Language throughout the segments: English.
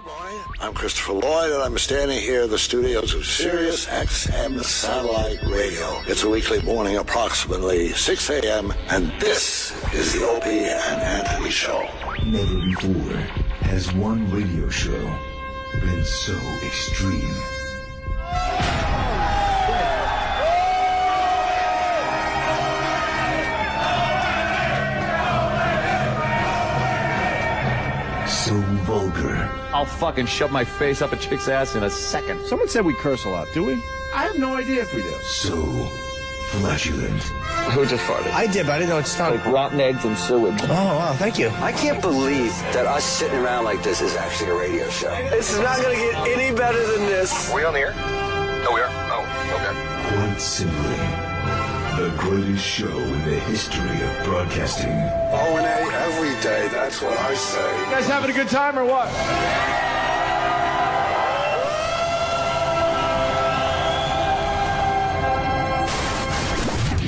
Good morning. I'm Christopher Lloyd, and I'm standing here in the studios of Sirius XM Satellite Radio. It's a weekly morning, approximately 6 a.m., and this is the Opie and Anthony Show. Never before has one radio show been so extreme. So vulgar. I'll fucking shove my face up a chick's ass in a second. Someone said we curse a lot, do we? I have no idea if we do. So flatulent. Who just farted? I did, but I didn't know it's time. Like rotten eggs and sewage. Oh, wow, thank you. I can't believe that us sitting around like this is actually a radio show. This is not going to get any better than this. Are we on the air? No, we are. Oh, okay. Quite simply, the greatest show in the history of broadcasting. O&A every day, that's what I say. You guys having a good time or what?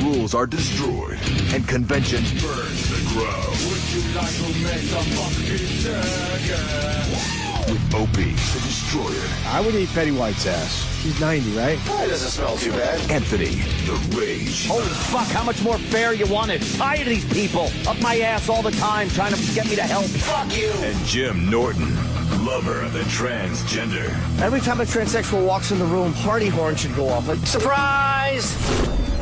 Rules are destroyed and conventions burned to the ground. Would you like to make a fucking circus? With Opie, the Destroyer. I would eat Betty White's ass. She's 90, right? It doesn't smell too bad. Anthony, the Rage. Holy fuck, how much more fair you want it? Tired of these people up my ass all the time trying to get me to help. Fuck you! And Jim Norton, lover of the transgender. Every time a transsexual walks in the room, party horn should go off. Like, surprise!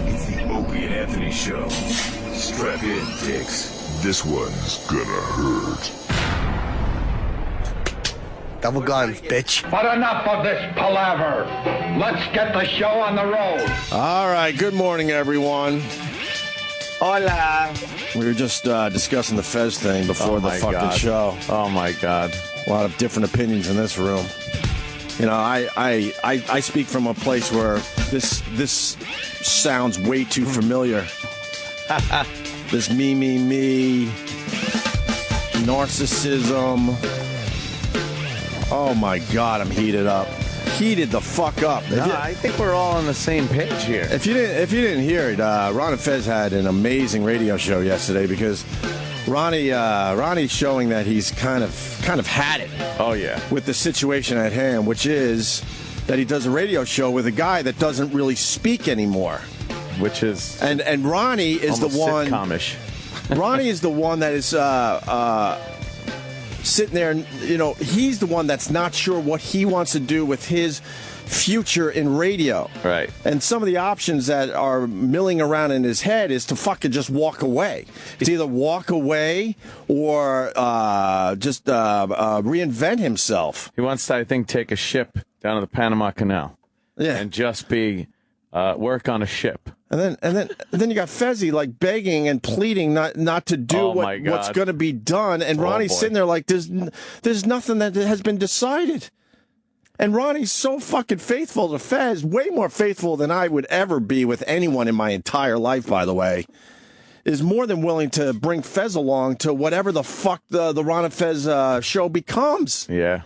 It's the Opie and Anthony Show. Strap in, dicks. This one's gonna hurt. Double guns, bitch. But enough of this palaver. Let's get the show on the road. All right, good morning, everyone. Hola. We were just discussing the Fez thing before the fucking show. Oh, my God. A lot of different opinions in this room. You know, I speak from a place where this sounds way too familiar. This me, narcissism. Oh, my God, I'm heated up. Heated the fuck up. No, I think we're all on the same page here. If you didn't hear it, Ron and Fez had an amazing radio show yesterday because Ronnie's showing that he's kind of had it. Oh, yeah. With the situation at hand, which is that he does a radio show with a guy that doesn't really speak anymore. Which is... And Ronnie is the one... sitcom-ish. Ronnie is the one that is... sitting there, and he's the one that's not sure what he wants to do with his future in radio. Right. And some of the options that are milling around in his head is to fucking just walk away. It's either walk away or just reinvent himself. He wants to, I think, take a ship down to the Panama Canal. Yeah. And just be work on a ship. And then you got Fezzy like begging and pleading not to do what's going to be done, and Ronnie's sitting there like there's nothing that has been decided. And Ronnie's so fucking faithful to Fez, way more faithful than I would ever be with anyone in my entire life. By the way, is more than willing to bring Fez along to whatever the fuck the Ron and Fez show becomes. Yeah.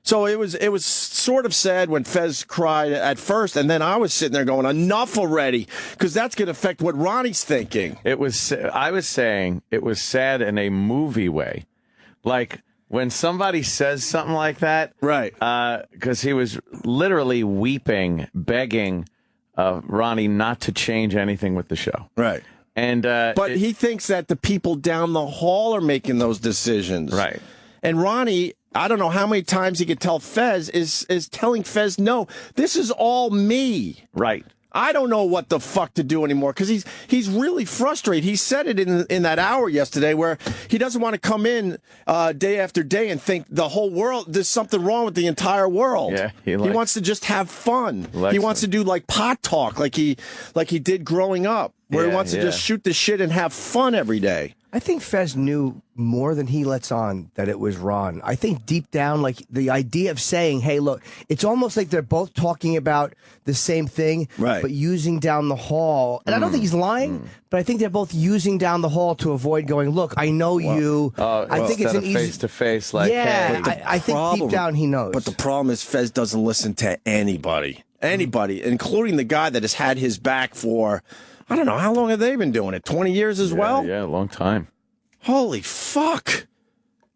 So it was sort of sad when Fez cried at first, and then I was sitting there going, enough already, because that's going to affect what Ronnie's thinking. I was saying it was sad in a movie way. Like when somebody says something like that. Right. Because he was literally weeping, begging Ronnie not to change anything with the show. Right. And but he thinks that the people down the hall are making those decisions. Right. And Ronnie, I don't know how many times he could tell Fez, is telling Fez, no, this is all me. Right. I don't know what the fuck to do anymore because he's really frustrated. He said it in that hour yesterday where he doesn't want to come in day after day and think the whole world, there's something wrong with the entire world. Yeah, he wants to just have fun. He wants to do like pot talk like he did growing up, where he wants to just shoot the shit and have fun every day. I think Fez knew more than he lets on that it was Ron. I think deep down, like the idea of saying, hey, look, it's almost like they're both talking about the same thing, right, but using down the hall. And I don't think he's lying, but I think they're both using down the hall to avoid going, look, I know you. I think it's an easy face-to-face, like, yeah, hey. I think deep down he knows. But the problem is Fez doesn't listen to anybody, including the guy that has had his back for, I don't know, how long have they been doing it? 20 years as well? Yeah, a long time. Holy fuck.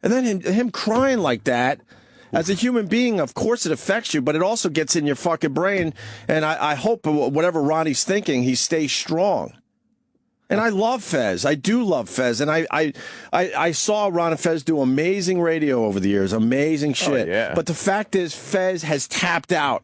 And then him crying like that. As a human being, of course it affects you, but it also gets in your fucking brain. And I hope whatever Ronnie's thinking, he stays strong. And I love Fez. I do love Fez. And I saw Ron and Fez do amazing radio over the years. Amazing shit. Oh, yeah. But the fact is, Fez has tapped out.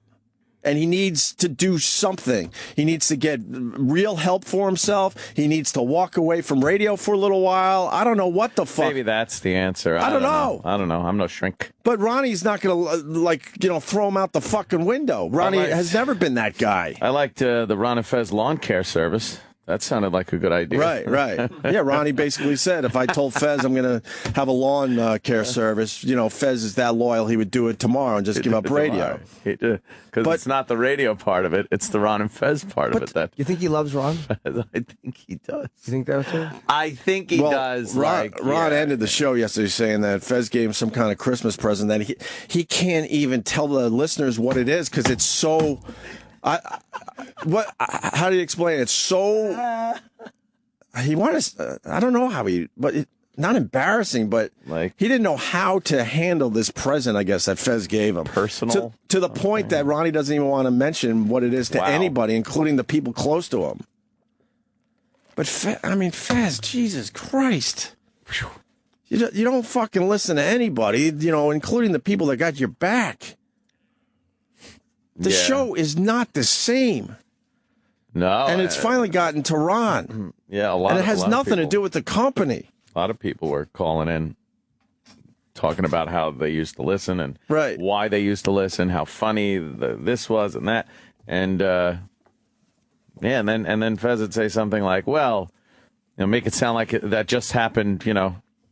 And he needs to do something. He needs to get real help for himself. He needs to walk away from radio for a little while. I don't know what the fuck. Maybe that's the answer. I don't know. I don't know. I'm no shrink. But Ronnie's not going to, throw him out the fucking window. Ronnie has never been that guy. I liked the Ron and Fez lawn care service. That sounded like a good idea. Right. Yeah, Ronnie basically said, if I told Fez I'm going to have a lawn care service, Fez is that loyal, he would do it tomorrow and just give up radio. Because it's not the radio part of it, it's the Ron and Fez part of it. You think he loves Ron? I think he does. You think that too? I think he does. Ron ended the show yesterday saying that Fez gave him some kind of Christmas present that he can't even tell the listeners what it is because it's so... How do you explain it? It's so. He wanted. I don't know how not embarrassing, but he didn't know how to handle this present. I guess that Fez gave him personal to the point that Ronnie doesn't even want to mention what it is to anybody, including the people close to him. But Fez, Jesus Christ. You don't fucking listen to anybody, including the people that got your back. The show is not the same. No. And it's finally gotten to Ron. Yeah, a lot. And it has nothing to do with the company. A lot of people were calling in, talking about how they used to listen and why they used to listen, how funny this was and that. And, and then Fez would say something like, well, make it sound like that just happened,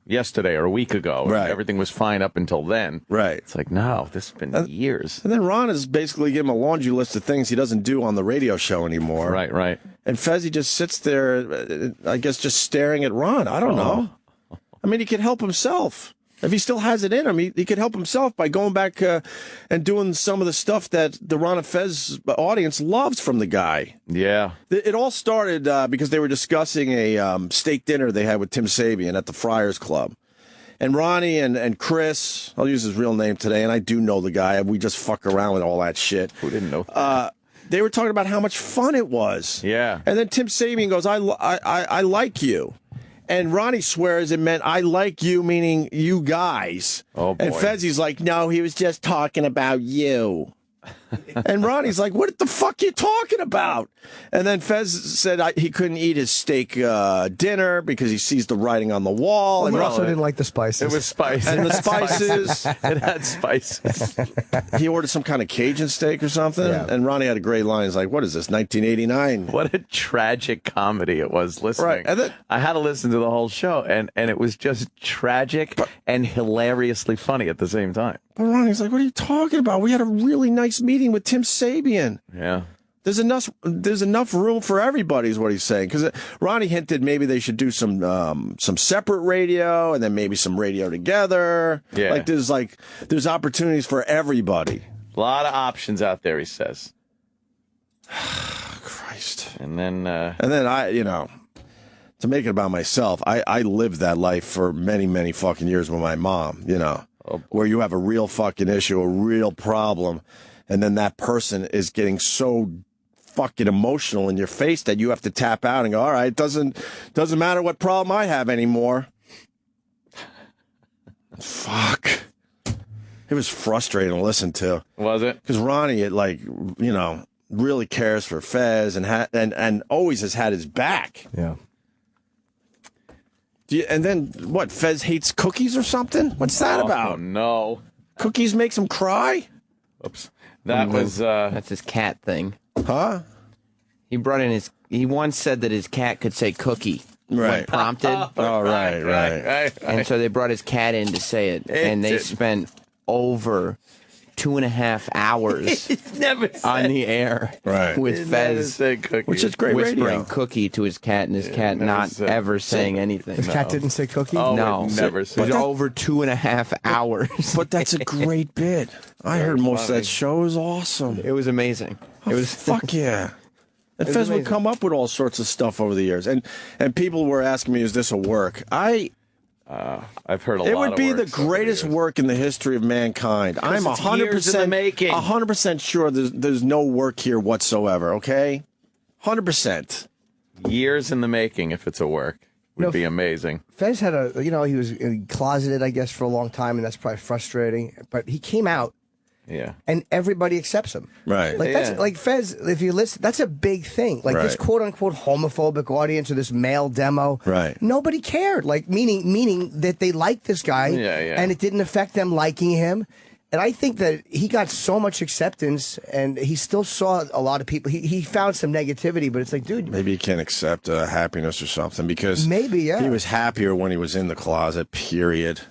yesterday or a week ago. Right. Everything was fine up until then. Right. It's like, no, this has been years. And then Ron is basically giving him a laundry list of things he doesn't do on the radio show anymore. Right. And Fezzy just sits there, I guess, just staring at Ron. I don't know. I mean, he could help himself. If he still has it in him, he could help himself by going back and doing some of the stuff that the Ron and Fez audience loves from the guy. Yeah. It all started because they were discussing a steak dinner they had with Tim Sabian at the Friars Club. And Ronnie and Chris, I'll use his real name today, and I do know the guy. We just fuck around with all that shit. Who didn't know? They were talking about how much fun it was. Yeah. And then Tim Sabian goes, I like you. And Ronnie swears it meant I like you, meaning you guys. Oh, boy. And Fezzy's like, no, he was just talking about you. And Ronnie's like, what the fuck are you talking about? And then Fez said he couldn't eat his steak dinner because he sees the writing on the wall. Well, and he also didn't like the spices. It was spicy. And the spices. It had spices. He ordered some kind of Cajun steak or something. Yeah. And Ronnie had a great line. He's like, what is this, 1989? What a tragic comedy it was listening. Right. And then, I had to listen to the whole show, and it was just tragic and hilariously funny at the same time. But Ronnie's like, what are you talking about? We had a really nice meeting with Tim Sabian. Yeah. There's enough room for everybody is what he's saying. Because Ronnie hinted maybe they should do some separate radio and then maybe some radio together. Yeah. There's opportunities for everybody. A lot of options out there, he says. Christ. And then I, to make it about myself, I lived that life for many, many fucking years with my mom, where you have a real fucking issue, a real problem, and then that person is getting so fucking emotional in your face that you have to tap out and go, all right, it doesn't matter what problem I have anymore. Fuck. It was frustrating to listen to. Was it? Because Ronnie, really cares for Fez and always has had his back. Yeah. And then, what, Fez hates cookies or something? What's that about? Oh, no. Cookies makes him cry? Oops. That was... That's his cat thing. Huh? He brought in he once said that his cat could say cookie when prompted. Right. And so they brought his cat in to say it. And they spent over 2.5 hours on the air with Fez, which is great whispering radio. Cookie to his cat, and his cat not ever saying anything. His cat didn't say cookie? Oh, no. Never it was over 2.5 hours. But that's a great bit. I heard most of that show. It was awesome. It was amazing. It was fuck yeah. And Fez would come up with all sorts of stuff over the years. And people were asking me, is this a work? I've heard a lot. It would be the greatest work in the history of mankind. I'm 100% sure there's no work here whatsoever. Okay, 100%. Years in the making. If it's a work, would be amazing. Fez had he was closeted, I guess, for a long time, and that's probably frustrating. But he came out. Yeah. And everybody accepts him. Right. Like that's like Fez, if you listen, that's a big thing. Like this quote unquote homophobic audience or this male demo. Right. Nobody cared. Like meaning that they liked this guy and it didn't affect them liking him. And I think that he got so much acceptance and he still saw a lot of people. He found some negativity, but it's like, dude. Maybe he can't accept happiness or something because maybe, he was happier when he was in the closet, period.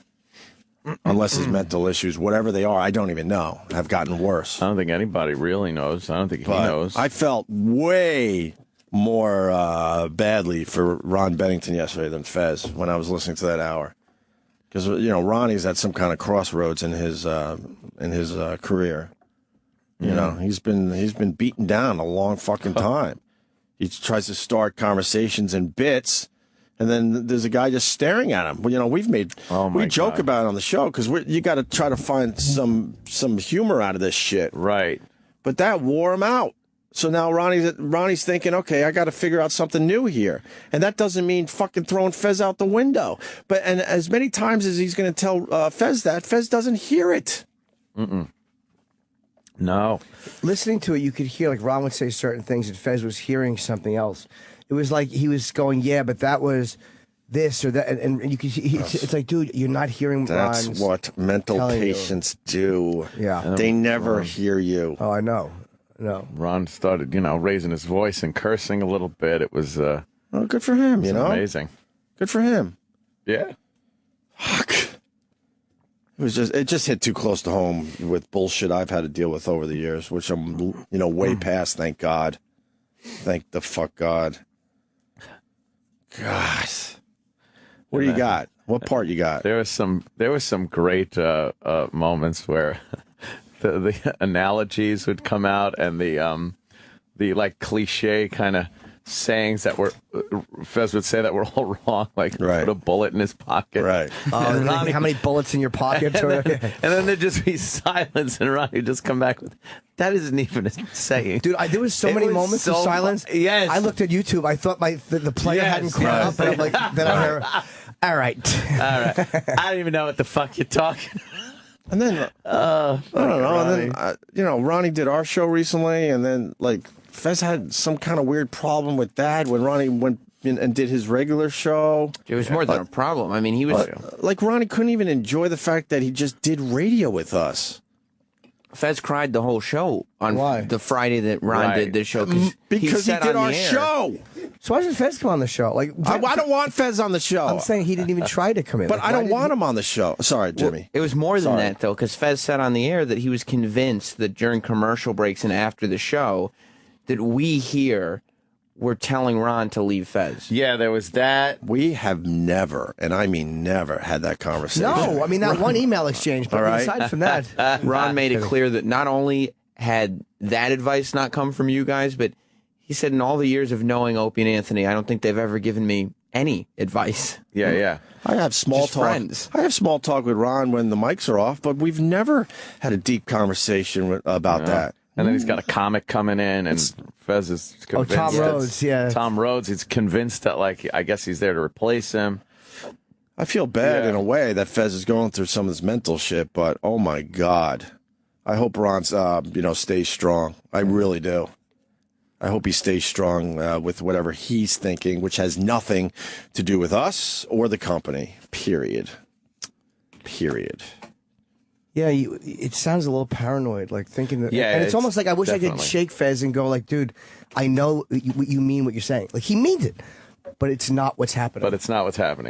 Unless his mental issues, whatever they are, I don't even know, have gotten worse. I don't think anybody really knows. I don't think he knows. I felt way more badly for Ron Bennington yesterday than Fez when I was listening to that hour. Because, Ronnie's at some kind of crossroads in his career. You know, he's been beaten down a long fucking time. He tries to start conversations in bits. And then there's a guy just staring at him. Well, we joke about it on the show because you got to try to find some humor out of this shit, right? But that wore him out. So now Ronnie's thinking, okay, I got to figure out something new here, and that doesn't mean fucking throwing Fez out the window. And as many times as he's going to tell Fez that, Fez doesn't hear it. No. Listening to it, you could hear like Ron would say certain things, and Fez was hearing something else. It was like he was going, yeah, but that was this or that, and you could. It's like, dude, you're not hearing. That's Ron's what mental patients do. Yeah, they never hear you. Oh, I know. No, Ron started, raising his voice and cursing a little bit. It was, well, good for him. Amazing. Good for him. Yeah. Fuck. It just hit too close to home with bullshit I've had to deal with over the years, which I'm, way past. Thank God. Thank the fuck God. God, what do you got? What part you got? There was some great moments where the analogies would come out and the like cliche kind of sayings that were Fez would say that were all wrong, like put a bullet in his pocket. Right. And Ronnie, how many bullets in your pocket? and then there'd just be silence, and Ronnie would just come back with, that isn't even a saying. Dude, there was so many moments of silence. Yes. I looked at YouTube. I thought the player hadn't caught up, and I'm like, then I heard, all right. I don't even know what the fuck you're talking. And then I don't know. Ronnie. And then Ronnie did our show recently, and then like Fez had some kind of weird problem with that when Ronnie went and did his regular show. It was more than a problem. I mean, he was like Ronnie couldn't even enjoy the fact that he just did radio with us. Fez cried the whole show on the Friday that Ron did this show because he did our show. So why doesn't Fez come on the show? Like, I don't want Fez on the show. I'm saying he didn't even try to come in. But I don't want him on the show. Sorry, Jimmy. Well, it was more than that, though, because Fez said on the air that he was convinced that during commercial breaks and after the show that we here were telling Ron to leave Fez. Yeah, there was that. We have never, and I mean never, had that conversation. No, I mean that one email exchange, but aside from that. Ron made it clear that not only had that advice not come from you guys, but he said in all the years of knowing Opie and Anthony, I don't think they've ever given me any advice. Yeah. I have small talk. Friends. I have small talk with Ron when the mics are off, but we've never had a deep conversation about that. And then he's got a comic coming in, and Fez is convinced. Oh, Tom Rhodes, yeah. Tom Rhodes, he's convinced that, like, I guess he's there to replace him. I feel bad in a way that Fez is going through some of this mental shit, but oh my God. I hope Ron's, stays strong. I really do. I hope he stays strong with whatever he's thinking, which has nothing to do with us or the company. Period. Yeah, it sounds a little paranoid, like thinking that. Yeah, and it's almost like I wish I could shake Fez and go, like, dude, I know you mean what you're saying. Like, he means it, but it's not what's happening.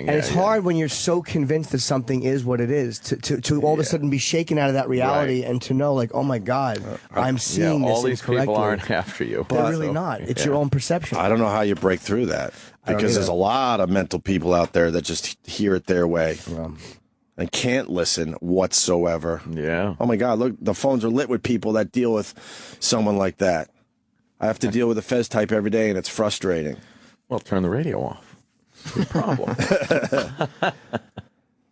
And it's hard when you're so convinced that something is what it is to all of a sudden be shaken out of that reality and to know, like, oh my God, I'm seeing this all these incorrectly. people aren't after you. They're really not. It's your own perception. I don't know how you break through that because there's a lot of mental people out there that just hear it their way. And can't listen whatsoever. Yeah. Oh my God, look, the phones are lit with people that deal with someone like that. I have to deal with a Fez type every day, and it's frustrating. Well, turn the radio off. No problem.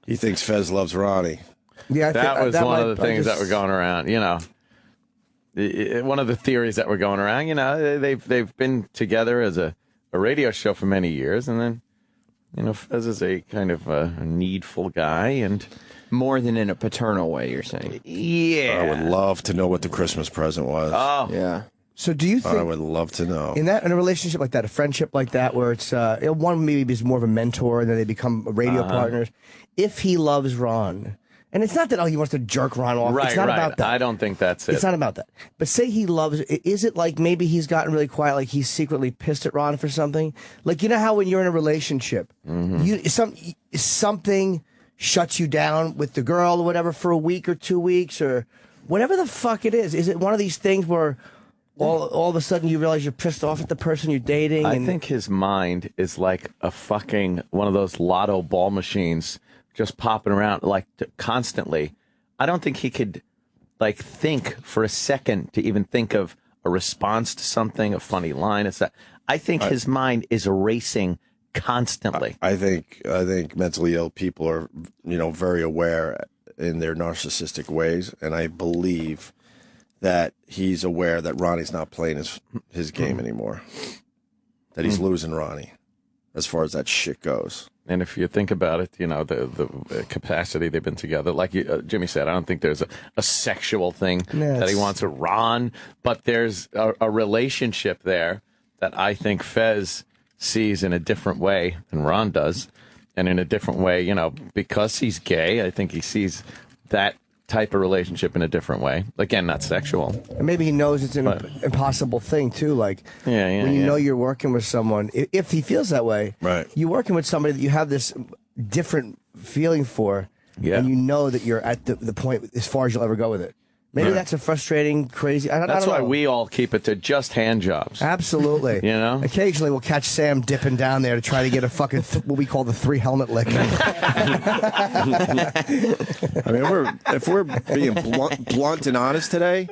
He thinks Fez loves Ronnie. Yeah, that was one of the things that were going around. You know, one of the theories that were going around. You know, they've been together as a radio show for many years, and then you know, Fez is a kind of a needful guy, and more than in a paternal way. You're saying? Yeah. I would love to know what the Christmas present was. Oh, yeah. So do you think I would love to know in a relationship like that, a friendship like that, where it's one maybe is more of a mentor and then they become radio partners. If he loves Ron, and it's not that he wants to jerk Ron off. Right, it's not about that. I don't think that's it. It's not about that. But say he loves. Is it like maybe he's gotten really quiet, like he's secretly pissed at Ron for something? Like you know how when you're in a relationship, something shuts you down with the girl or whatever for a week or 2 weeks or whatever the fuck it is. Is it one of these things where all of a sudden you realize you're pissed off at the person you're dating? I think his mind is like a fucking one of those lotto ball machines just popping around like constantly. I don't think he could like think for a second to even think of a response to something, a funny line. I think his mind is racing constantly. I think mentally ill people are, you know, very aware in their narcissistic ways, and I believe that he's aware that Ronnie's not playing his game anymore. That he's losing Ronnie, as far as that shit goes. And if you think about it, you know, the capacity they've been together, like Jimmy said, I don't think there's a sexual thing that he wants to Ron, but there's a relationship there that I think Fez sees in a different way than Ron does, and in a different way, you know, because he's gay, I think he sees that type of relationship in a different way. Again, not sexual. And maybe he knows it's an impossible thing too. Like when you know you're working with someone, if he feels that way, right? You're working with somebody that you have this different feeling for, and you know that you're at the point as far as you'll ever go with it. Maybe that's a frustrating, crazy. That's why we all keep it to just hand jobs. Absolutely. You know? Occasionally we'll catch Sam dipping down there to try to get a fucking, what we call the 3 helmet lick. I mean, if we're being blunt and honest today,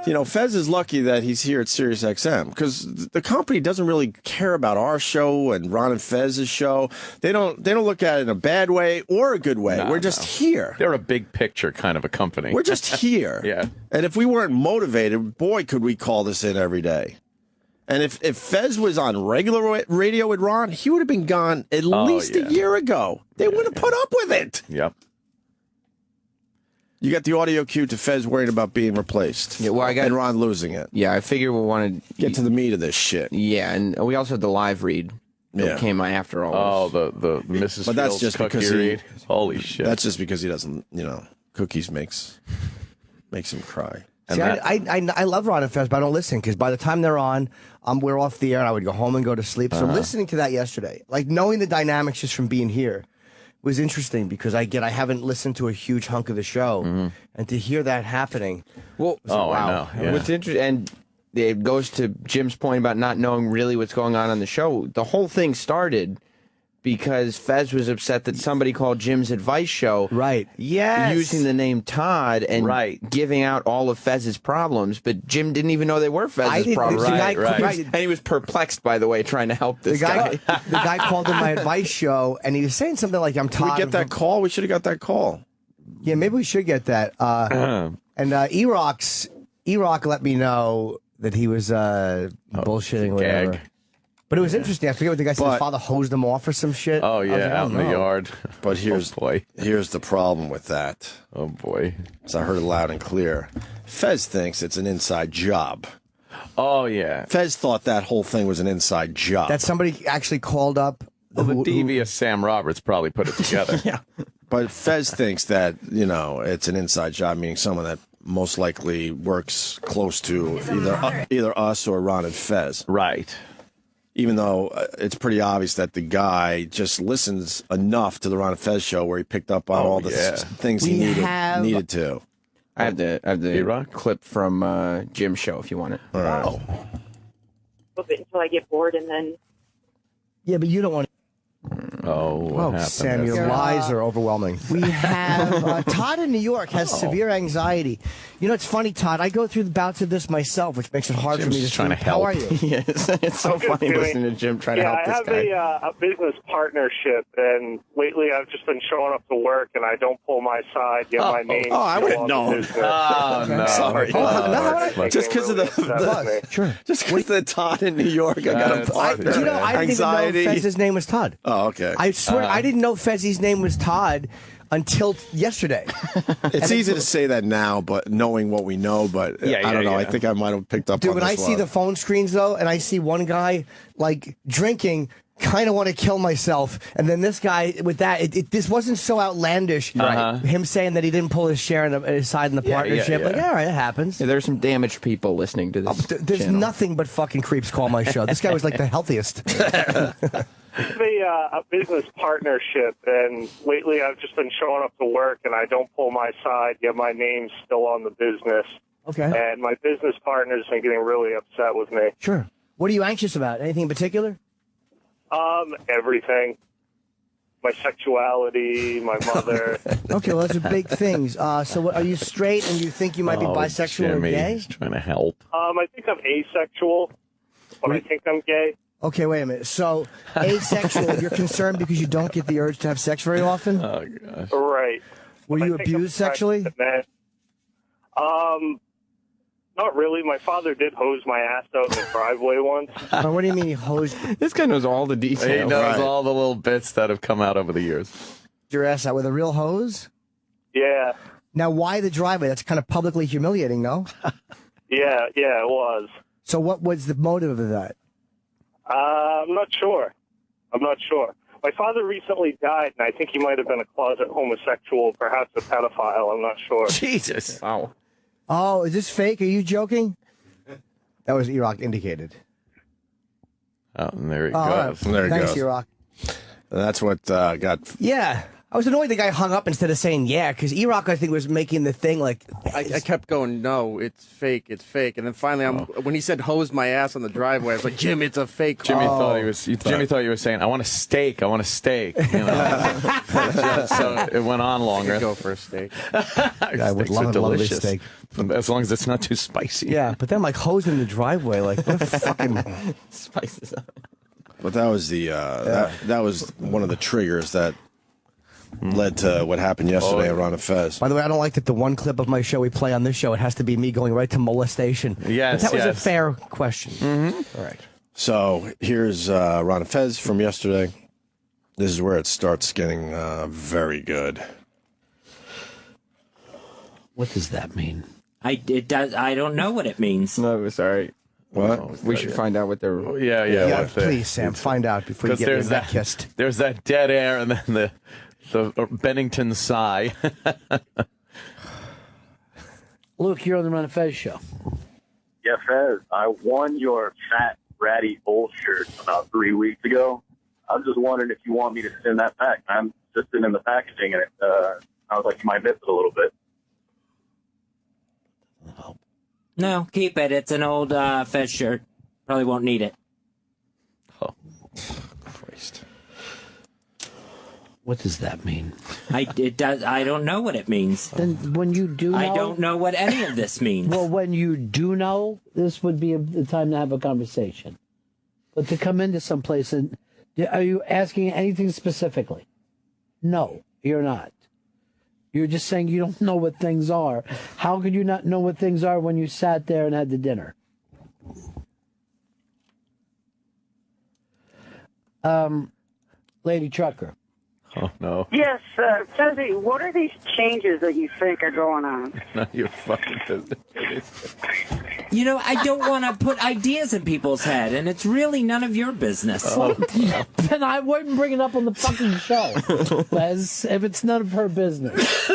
you know, Fez is lucky that he's here at Sirius XM because the company doesn't really care about our show and Ron and Fez's show. They don't look at it in a bad way or a good way. We're just here. They're a big picture kind of a company. We're just here. Yeah. And if we weren't motivated, boy, could we call this in every day. And if Fez was on regular radio with Ron, he would have been gone at least a year ago. They would have put up with it. Yep. You got the audio cue to Fez worried about being replaced. Yeah, well, and Ron losing it. Yeah, I figure we want to get to the meat of this shit. Yeah, and we also had the live read that came after all. Oh, the Mrs. But that's just because read. Holy shit. That's just because he doesn't, you know, cookies makes him cry. See, I love Ron and Fez, but I don't listen because by the time they're on, we're off the air and I would go home and go to sleep. So listening to that yesterday, like knowing the dynamics just from being here, was interesting because I haven't listened to a huge hunk of the show, and to hear that happening. Well, wow. I know. Yeah. What's interesting, and it goes to Jim's point about not knowing really what's going on the show. The whole thing started because Fez was upset that somebody called Jim's advice show, using the name Todd and giving out all of Fez's problems, but Jim didn't even know they were Fez's problems. And he was perplexed, by the way, trying to help this guy. The guy called him my advice show, and he was saying something like, "I'm Todd." Did we get that call? We should have got that call. Yeah, maybe we should get that. And E-Rock let me know that he was bullshitting or whatever. But it was interesting. I forget what the guy said. His father hosed him off or some shit. Oh, yeah, out in the yard. But here's the problem with that. Oh, boy. So I heard it loud and clear. Fez thinks it's an inside job. Oh, yeah. Fez thought that whole thing was an inside job. That somebody actually called up. Well, the devious Sam Roberts probably put it together. Yeah. But Fez thinks that, you know, it's an inside job, meaning someone that most likely works close to either us or Ron and Fez. Right. Even though it's pretty obvious that the guy just listens enough to the Ron and Fez show where he picked up on all the things he needed to. I have the clip from Jim's show if you want it. All right. Until I get bored and then. Yeah, but you don't want. What happened? Sam, your lies are overwhelming. We have Todd in New York has severe anxiety. You know, it's funny, Todd. I go through the bouts of this myself, which makes it hard Jim's for me to trying to sleep. help. How are you? Yes, it's so funny listening to Jim trying to help this guy. I have a business partnership, and lately I've just been showing up to work, and I don't pull my side. Yet my name. I would have known. Oh, no. Sorry. Just because of the sure. Just because of the Todd in New York, I got a partner. You know, I didn't Anxiety. even know Fez's name was Todd. Oh, okay. I swear, I didn't know Fezzy's name was Todd until yesterday. It's easy to say that now, but knowing what we know, but I don't know. I think I might have picked up on when I see the phone screens, though, and I see one guy, like, drinking, kind of want to kill myself. And then this guy, with that, this wasn't so outlandish. Him saying that he didn't pull his share in his side in the partnership. Like, all right, it happens. Yeah, there's some damaged people listening to this There's channel. nothing but fucking creeps call my show. This guy was, like, the healthiest. I have a business partnership, and lately I've just been showing up to work, and I don't pull my side, yet my name's still on the business. Okay. And my business partner's been getting really upset with me. Sure. What are you anxious about? Anything in particular? Everything. My sexuality, my mother. Okay, well, those are big things. So what, are you straight and you think you might be bisexual Jimmy, or gay? He's trying to help. I think I'm asexual, but I think I'm gay. Okay, wait a minute. So, asexual, you're concerned because you don't get the urge to have sex very often? Oh, gosh. Right. Were you abused sexually? Not really. My father did hose my ass out in the driveway once. What do you mean he hosed This guy knows all the details. He knows all the little bits that have come out over the years. your ass out with a real hose? Yeah. Now, why the driveway? That's kind of publicly humiliating, no? Yeah, it was. So what was the motive of that? I'm not sure. My father recently died, and I think he might have been a closet homosexual, perhaps a pedophile. I'm not sure. Jesus. Wow. Oh, is this fake? Are you joking? That was E-Rock indicated. Oh, and there he All goes. right. There he Thanks, goes. E-Rock. That's what got. Yeah. I was annoyed the guy hung up instead of saying yeah, because E-Rock, I think, was making the thing like... I kept going, no, it's fake. And then finally, when he said hose my ass on the driveway, I was like, Jim, it's a fake. Jimmy thought you were saying, I want a steak. You know? So it went on longer. Go for a steak. I would love this steak. As long as it's not too spicy. Yeah, but then like hosing the driveway, like what a fucking... Spices up. But that was the that was one of the triggers that led to what happened yesterday around Fez. By the way, I don't like that the one clip of my show we play on this show, it has to be me going right to molestation. Yes, but that was a fair question. Mm-hmm. All right. So here's Ron Fez from yesterday. This is where it starts getting very good. What does that mean? I don't know what it means. No, sorry. What? We should find out what they're... Yeah, please, Sam, find out before you get your neck kissed. There's that dead air and then the Bennington sigh. Luke, you're on the Ron and Fez show. Yeah, Fez, I won your fat, ratty bull shirt about 3 weeks ago. I was just wondering if you want me to send that back. I'm just sitting in the packaging, and I was like, you might miss it a little bit. No, keep it. It's an old Fez shirt. Probably won't need it. Oh, Christ. What does that mean? I don't know what it means. Then when you do know... I don't know what any of this means. Well, when you do know, this would be the time to have a conversation. But to come into someplace and... Are you asking anything specifically? No, you're not. You're just saying you don't know what things are. How could you not know what things are when you sat there and had the dinner? Lady Trucker. Oh, no. Yes, Fezzy, what are these changes that you think are going on? None of your fucking business. You know, I don't want to put ideas in people's head, and it's really none of your business. Then I wouldn't bring it up on the fucking show, Fez, if it's none of her business.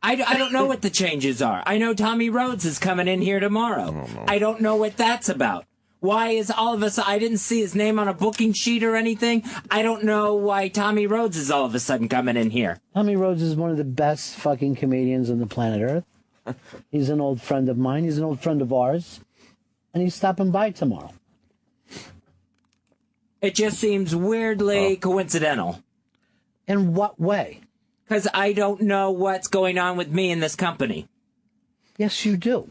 I don't know what the changes are. I know Tommy Rhodes is coming in here tomorrow. I don't know what that's about. Why is all of us... I didn't see his name on a booking sheet or anything. I don't know why Tommy Rhodes is all of a sudden coming in here. Tommy Rhodes is one of the best fucking comedians on the planet Earth. He's an old friend of mine. He's an old friend of ours. And he's stopping by tomorrow. It just seems weirdly coincidental. In what way? Because I don't know what's going on with me in this company. Yes, you do.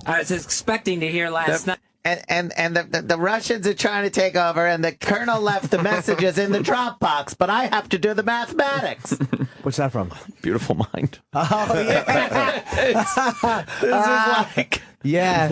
I was expecting to hear last night. And the Russians are trying to take over, and the colonel left the messages in the Dropbox, but I have to do the mathematics. What's that from? Beautiful Mind. Oh, yeah. This is like... Yeah.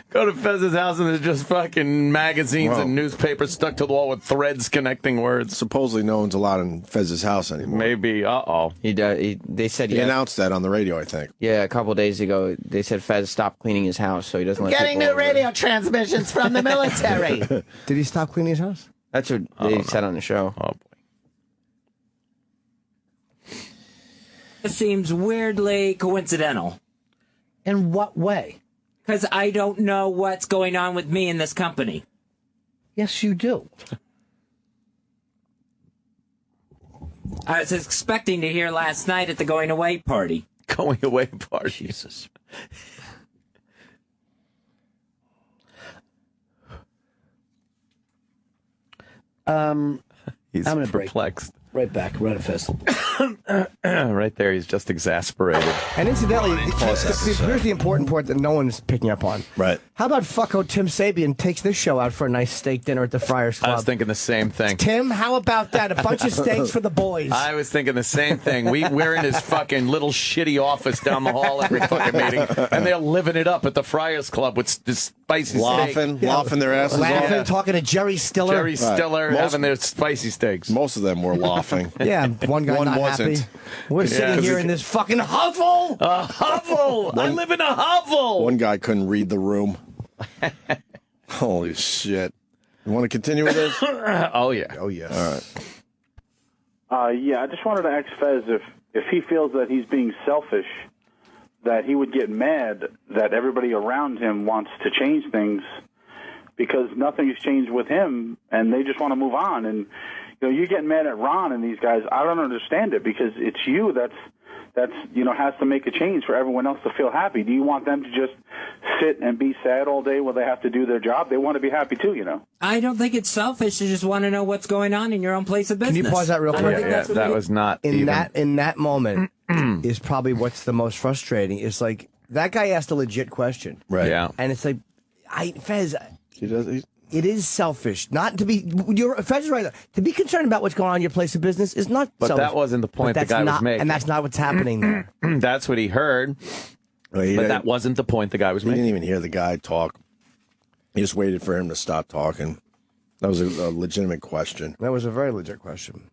Go to Fez's house and there's just fucking magazines and newspapers stuck to the wall with threads connecting words. Supposedly no one's allowed in Fez's house anymore. Maybe. They said he announced that on the radio, I think. Yeah, a couple days ago, they said Fez stopped cleaning his house, so he doesn't let Getting new radio transmissions from the military. Did he stop cleaning his house? That's what they said on the show. Oh, boy. It seems weirdly coincidental. In what way? Because I don't know what's going on with me in this company. Yes, you do. I was expecting to hear last night at the going away party. Going away party. Jesus. He's I'm gonna perplexed. Right back, right at Fez. Right there, he's just exasperated. And incidentally, here's the important part that no one's picking up on. Right. How about fucko Tim Sabian takes this show out for a nice steak dinner at the Friars Club? I was thinking the same thing. Tim, how about that? A bunch of steaks for the boys. I was thinking the same thing. We're in his fucking little shitty office down the hall every fucking meeting, and they're living it up at the Friars Club with this spicy laughing their asses laughing, off. talking to Jerry Stiller. Jerry Stiller having their spicy steaks. Most of them were laughing. Yeah, one guy not wasn't. happy. We're sitting here in this fucking hovel. A hovel. I live in a hovel. One guy couldn't read the room. Holy shit. You want to continue with this? Oh, yeah. Oh, yes. All right. Yeah, I just wanted to ask Fez if he feels that he's being selfish, that he would get mad that everybody around him wants to change things because nothing has changed with him, and they just want to move on. And you're getting mad at Ron and these guys. I don't understand it because it's you that's has to make a change for everyone else to feel happy. Do you want them to just sit and be sad all day while they have to do their job? They want to be happy too, I don't think it's selfish to just want to know what's going on in your own place of business. Can you pause that real quick? Yeah, that was not in that moment is probably what's the most frustrating. It's like that guy asked a legit question, right? Yeah, and it's like, Fez, he does. It is selfish not to be. Fez is right. To be concerned about what's going on in your place of business is not. But selfish. that wasn't the point the guy was making, and that's not what's happening there. That's what he heard. But that wasn't the point the guy was making. He didn't even hear the guy talk. He just waited for him to stop talking. That was a legitimate question. That was a very legit question.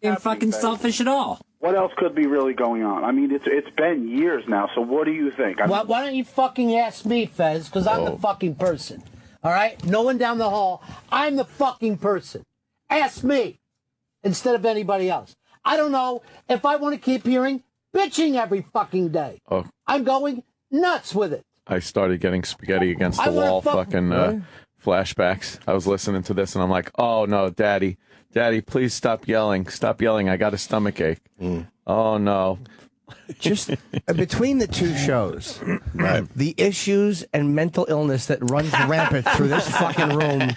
Ain't fucking selfish at all. What else could be really going on? I mean, it's been years now. So what do you think? Why don't you fucking ask me, Fez? Because I'm the fucking person. All right? No one down the hall. I'm the fucking person. Ask me instead of anybody else. I don't know if I want to keep hearing bitching every fucking day. Oh. I'm going nuts with it. I started getting spaghetti against the wall flashbacks. I was listening to this and I'm like, oh no, Daddy, please stop yelling. Stop yelling. I got a stomach ache. Oh no. Just between the two shows, the issues and mental illness that runs rampant through this fucking room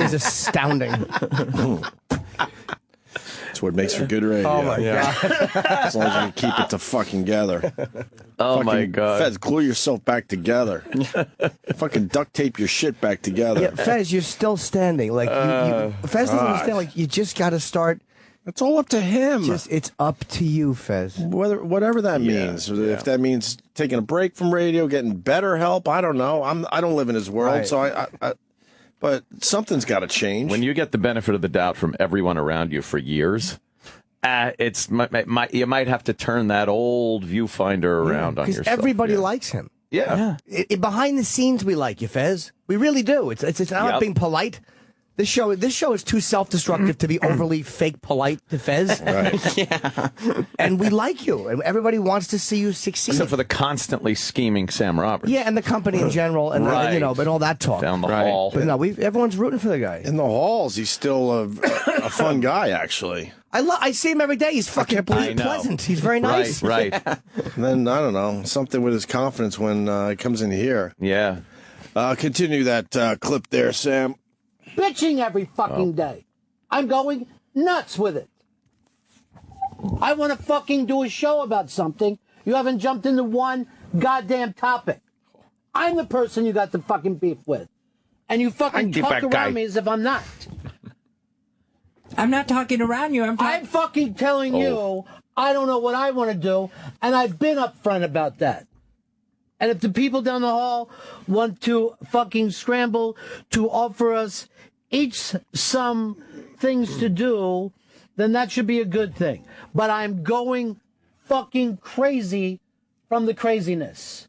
is astounding. That's what makes for good radio. Oh my God. As long as you can keep it together. Oh my God. Fez, glue yourself back together. Fucking duct tape your shit back together. Yeah, Fez, you're still standing. Like Fez doesn't understand. Like you just got to start. It's all up to him. It's up to you, Fez. Whatever that means. If that means taking a break from radio, getting better help, I don't know. I don't live in his world, so but something's got to change. When you get the benefit of the doubt from everyone around you for years, you might have to turn that old viewfinder around on yourself. Because everybody likes him. Yeah. Behind the scenes, we like you, Fez. We really do. It's not being polite. This show is too self-destructive to be overly fake polite to Fez. Right. Yeah. And we like you. And everybody wants to see you succeed. Except for the constantly scheming Sam Roberts. Yeah, and the company in general, and but all that talk. Down the hall. But no, everyone's rooting for the guy. In the halls, he's still a fun guy, actually. I see him every day. He's fucking pleasant. He's very nice. Right. And then, I don't know, something with his confidence when he comes in here. Yeah. Continue that clip there, Sam. Bitching every fucking day. I'm going nuts with it. I want to fucking do a show about something. You haven't jumped into one goddamn topic. I'm the person you got the fucking beef with. And you fucking talk around me as if I'm not. I'm not talking around you. I'm fucking telling you I don't know what I want to do, and I've been upfront about that. And if the people down the hall want to fucking scramble to offer us each some things to do, then that should be a good thing. But I'm going fucking crazy from the craziness.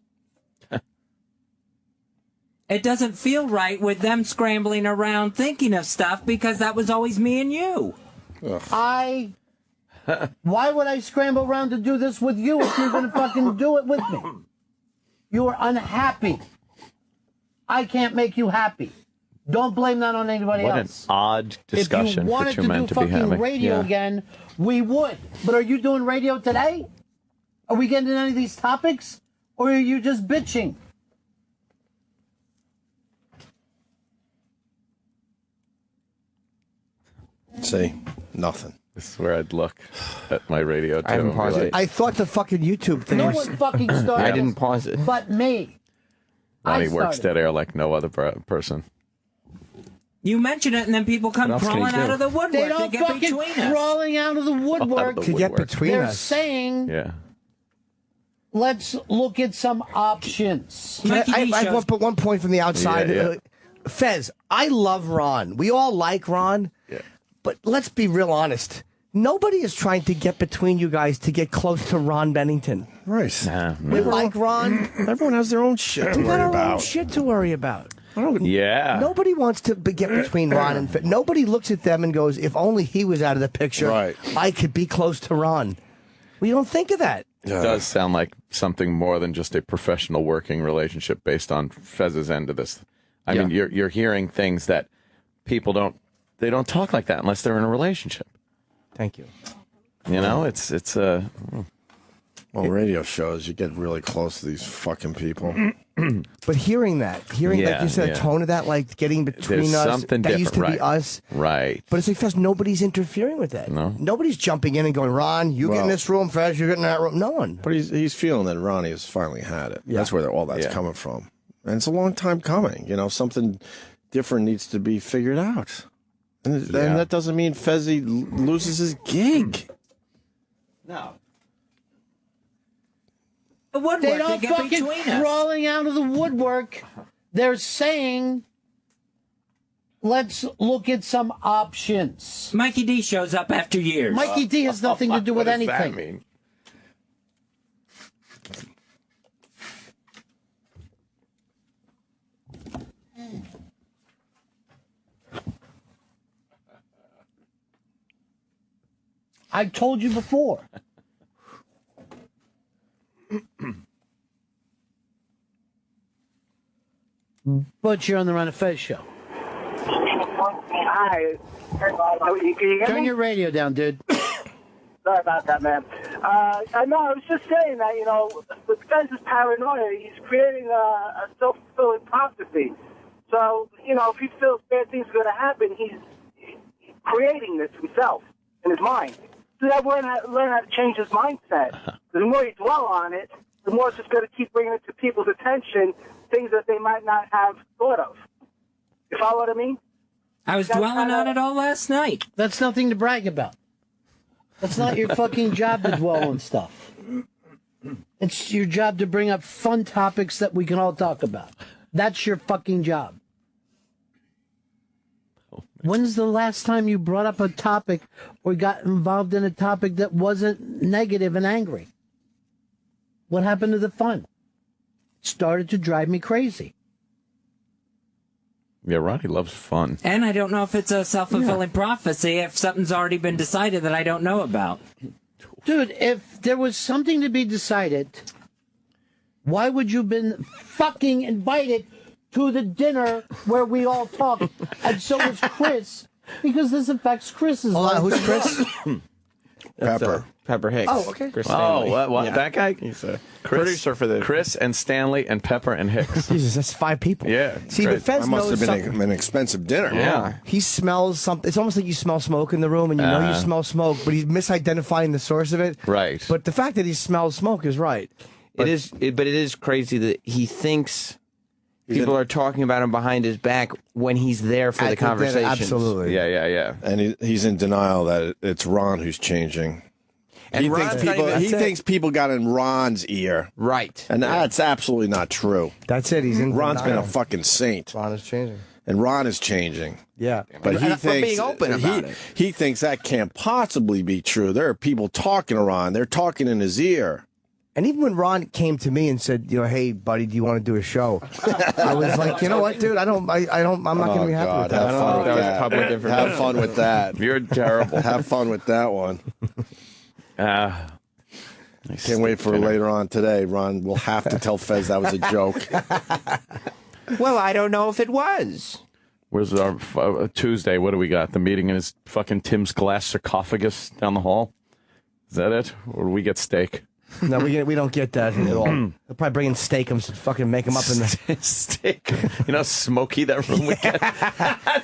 It doesn't feel right with them scrambling around thinking of stuff because that was always me and you. Why would I scramble around to do this with you if you're going to fucking do it with me? You are unhappy. I can't make you happy. Don't blame that on anybody else. What an odd discussion for two men to be having. If you wanted to do fucking radio again, we would. But are you doing radio today? Are we getting into any of these topics? Or are you just bitching? See, nothing. This is where I'd look at my radio, too. I haven't paused it. I thought the fucking YouTube thing No was... one fucking started. I didn't pause it. But me. Ronnie works dead air like no other person. You mention it, and then people come crawling out of the woodwork They don't to get fucking between us. crawling out of the woodwork to get between They're us. saying, Yeah. let's look at some options. I want to put one point from the outside. Yeah. Fez, I love Ron. We all like Ron. Yeah. But let's be real honest. Nobody is trying to get between you guys to get close to Ron Bennington. Right. We like Ron. Everyone has their own shit to We got worry our about. own shit to worry about. Yeah. Nobody wants to get between Ron and Fez. Nobody looks at them and goes, if only he was out of the picture, Right. I could be close to Ron. We don't think of that. It does sound like something more than just a professional working relationship based on Fez's end of this. I mean, you're hearing things that people don't talk like that unless they're in a relationship. Thank you. You know, it's Well, radio shows, you get really close to these fucking people. But hearing like you said, a tone of that, like getting between There's us, something that used to different, be us. Right. But it's like, Fez, nobody's interfering with that. No. Nobody's jumping in and going, Ron, you get in this room, Fez, you get in that room. No one. But he's feeling that Ronnie has finally had it. Yeah. That's where all that's coming from. And it's a long time coming. You know, something different needs to be figured out. And that doesn't mean Fezzy loses his gig. No. They don't fucking crawling out of the woodwork. They're saying, let's look at some options. Mikey D shows up after years. Mikey D has nothing to do with anything. What does that mean? I told you before. But you're on the Run of Fez show. Hi. Can you hear Turn me? your radio down, dude. Sorry about that, man. I was just saying that, with Fez's paranoia, he's creating a self-fulfilling prophecy. So, if he feels bad things are going to happen, he's creating this himself in his mind. So that learn how to change his mindset. The more you dwell on it, the more it's just going to keep bringing it to people's attention, things that they might not have thought of. You follow what I mean? I was dwelling on it all last night. That's nothing to brag about. That's not your fucking job to dwell on stuff. It's your job to bring up fun topics that we can all talk about. That's your fucking job. When's the last time you brought up a topic or got involved in a topic that wasn't negative and angry? What happened to the fun? It started to drive me crazy. Yeah, Ronnie loves fun. And I don't know if it's a self-fulfilling prophecy if something's already been decided that I don't know about. Dude, if there was something to be decided, why would you have been fucking invited to the dinner where we all talk? And so is Chris, because this affects Chris's life. Who's Chris? Pepper. Pepper Hicks. Oh, okay. Chris Oh, Stanley. what? Yeah. That guy? He's a producer for the Chris and Stanley and Pepper and Hicks. Jesus, that's 5 people. Yeah. See, but Fez That must knows have been something. an expensive dinner. Yeah. He smells something. It's almost like you smell smoke in the room, and you know you smell smoke, but he's misidentifying the source of it. Right. But the fact that he smells smoke is right. But it is crazy that he thinks people are talking about him behind his back when he's there for the conversation. Absolutely. Yeah. And he's in denial that it's Ron who's changing. And He Ron's not even- thinks people got in Ron's ear. Right. And that's absolutely not true. That's it. He's in Ron's been denial. a fucking saint. Ron is changing. And Ron is changing. Yeah. But he And for thinks being open about it. He thinks that can't possibly be true. There are people talking to Ron. They're talking in his ear. And even when Ron came to me and said, hey, buddy, do you want to do a show? I was like, you know what, dude? I'm not going to be happy with that. Have fun with that was that. public information. Have fun with that. You're terrible. Have fun with that one. Can't wait for later on today. Ron will have to tell Fez that was a joke. Well, I don't know if it was. Where's our Tuesday? What do we got? The meeting in his fucking Tim's glass sarcophagus down the hall? Is that it? Or do we get steak? No, we don't get that at all. They'll probably bring in Steakums and fucking make them up in the steak. You know how smoky that room would get?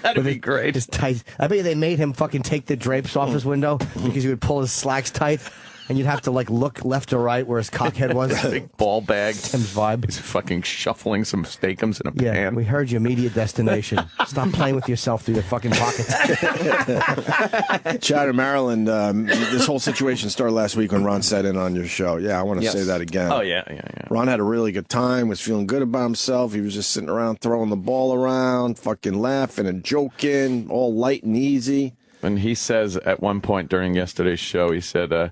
That'd be great. Just tight. I bet you they made him fucking take the drapes off his window because he would pull his slacks tight. And you'd have to look left or right where his cockhead was. Big ball bag. Tim's vibe. He's fucking shuffling some Steakums in a Yeah, pan. we heard your immediate destination. Stop playing with yourself through your fucking pockets. Chad in Maryland, this whole situation started last week when Ron sat in on your show. Yeah, I want to say that again. Oh, yeah. Ron had a really good time, was feeling good about himself. He was just sitting around throwing the ball around, fucking laughing and joking, all light and easy. And he says at one point during yesterday's show, he said,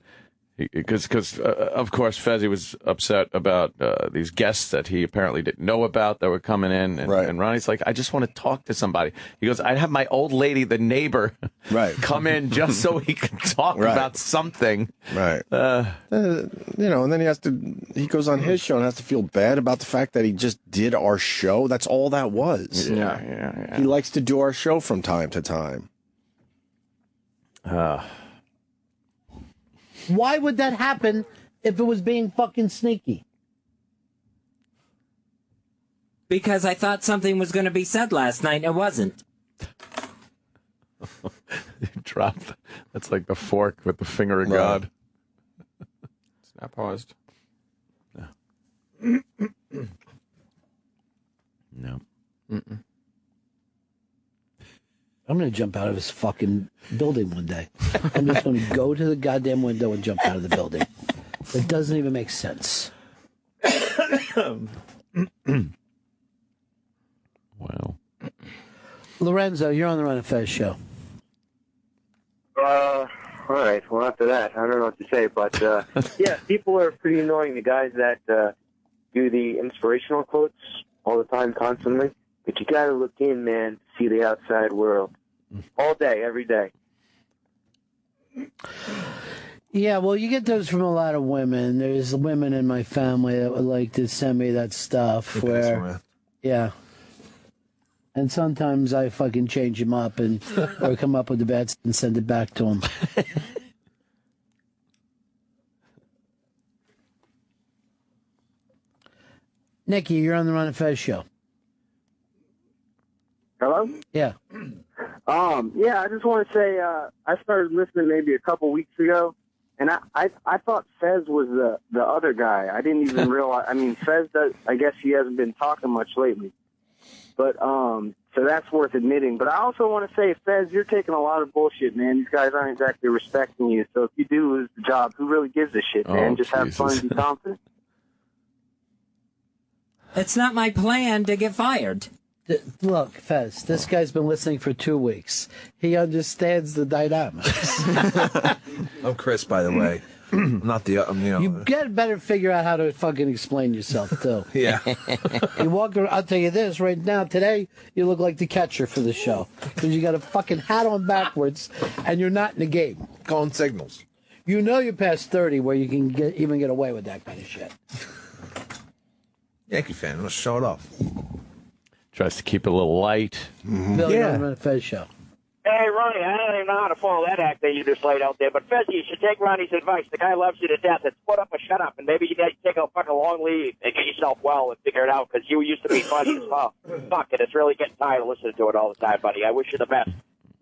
because of course Fezzi was upset about these guests that he apparently didn't know about that were coming in, and Ronnie's like, I just want to talk to somebody. He goes, I'd have my old lady, the neighbor, come in just so he could talk about something. Right. And then he goes on his show and has to feel bad about the fact that he just did our show. That's all that was. Yeah. He likes to do our show from time to time. Why would that happen if it was being fucking sneaky? Because I thought something was going to be said last night and it wasn't. Drop. That's like the fork with the finger of God. It's not paused. No. I'm going to jump out of this fucking building one day. I'm just going to go to the goddamn window and jump out of the building. It doesn't even make sense. Wow. Lorenzo, you're on the Run of Fez show. All right. Well, after that, I don't know what to say, but yeah, people are pretty annoying. The guys that do the inspirational quotes all the time, constantly. But you got to look in, man, to see the outside world. All day, every day. Yeah, well, you get those from a lot of women. There's women in my family that would like to send me that stuff. Yeah. And sometimes I fucking change them up or come up with the best and send it back to them. Nikki, you're on the Run of Fez show. Hello? Yeah. Yeah, I just want to say I started listening maybe a couple weeks ago, and I thought Fez was the other guy. I didn't even realize. I mean, Fez does. I guess he hasn't been talking much lately, but so that's worth admitting. But I also want to say, Fez, you're taking a lot of bullshit, man. These guys aren't exactly respecting you. So if you do lose the job, who really gives a shit, man? Just have fun and be confident. It's not my plan to get fired. Look, Fez, this guy's been listening for 2 weeks. He understands the dynamics. I'm Chris, by the way. I'm not the, You better figure out how to fucking explain yourself, too. Yeah. You walk around, I'll tell you this, right now, today, you look like the catcher for the show. Because you got a fucking hat on backwards, and you're not in the game. Calling signals. You know you're past 30 where you can even get away with that kind of shit. Yankee fan. Let's show it off. Tries to keep it a little light. Bill, you're on the Fez show. Hey, Ronnie, I don't even know how to follow that act that you just laid out there, but Fez, you should take Ronnie's advice. The guy loves you to death. It's put up or shut up, and maybe you got to take a fucking long leave and get yourself well and figure it out, because you used to be funny as well. Fuck it, it's really getting tired of listening to it all the time, buddy. I wish you the best.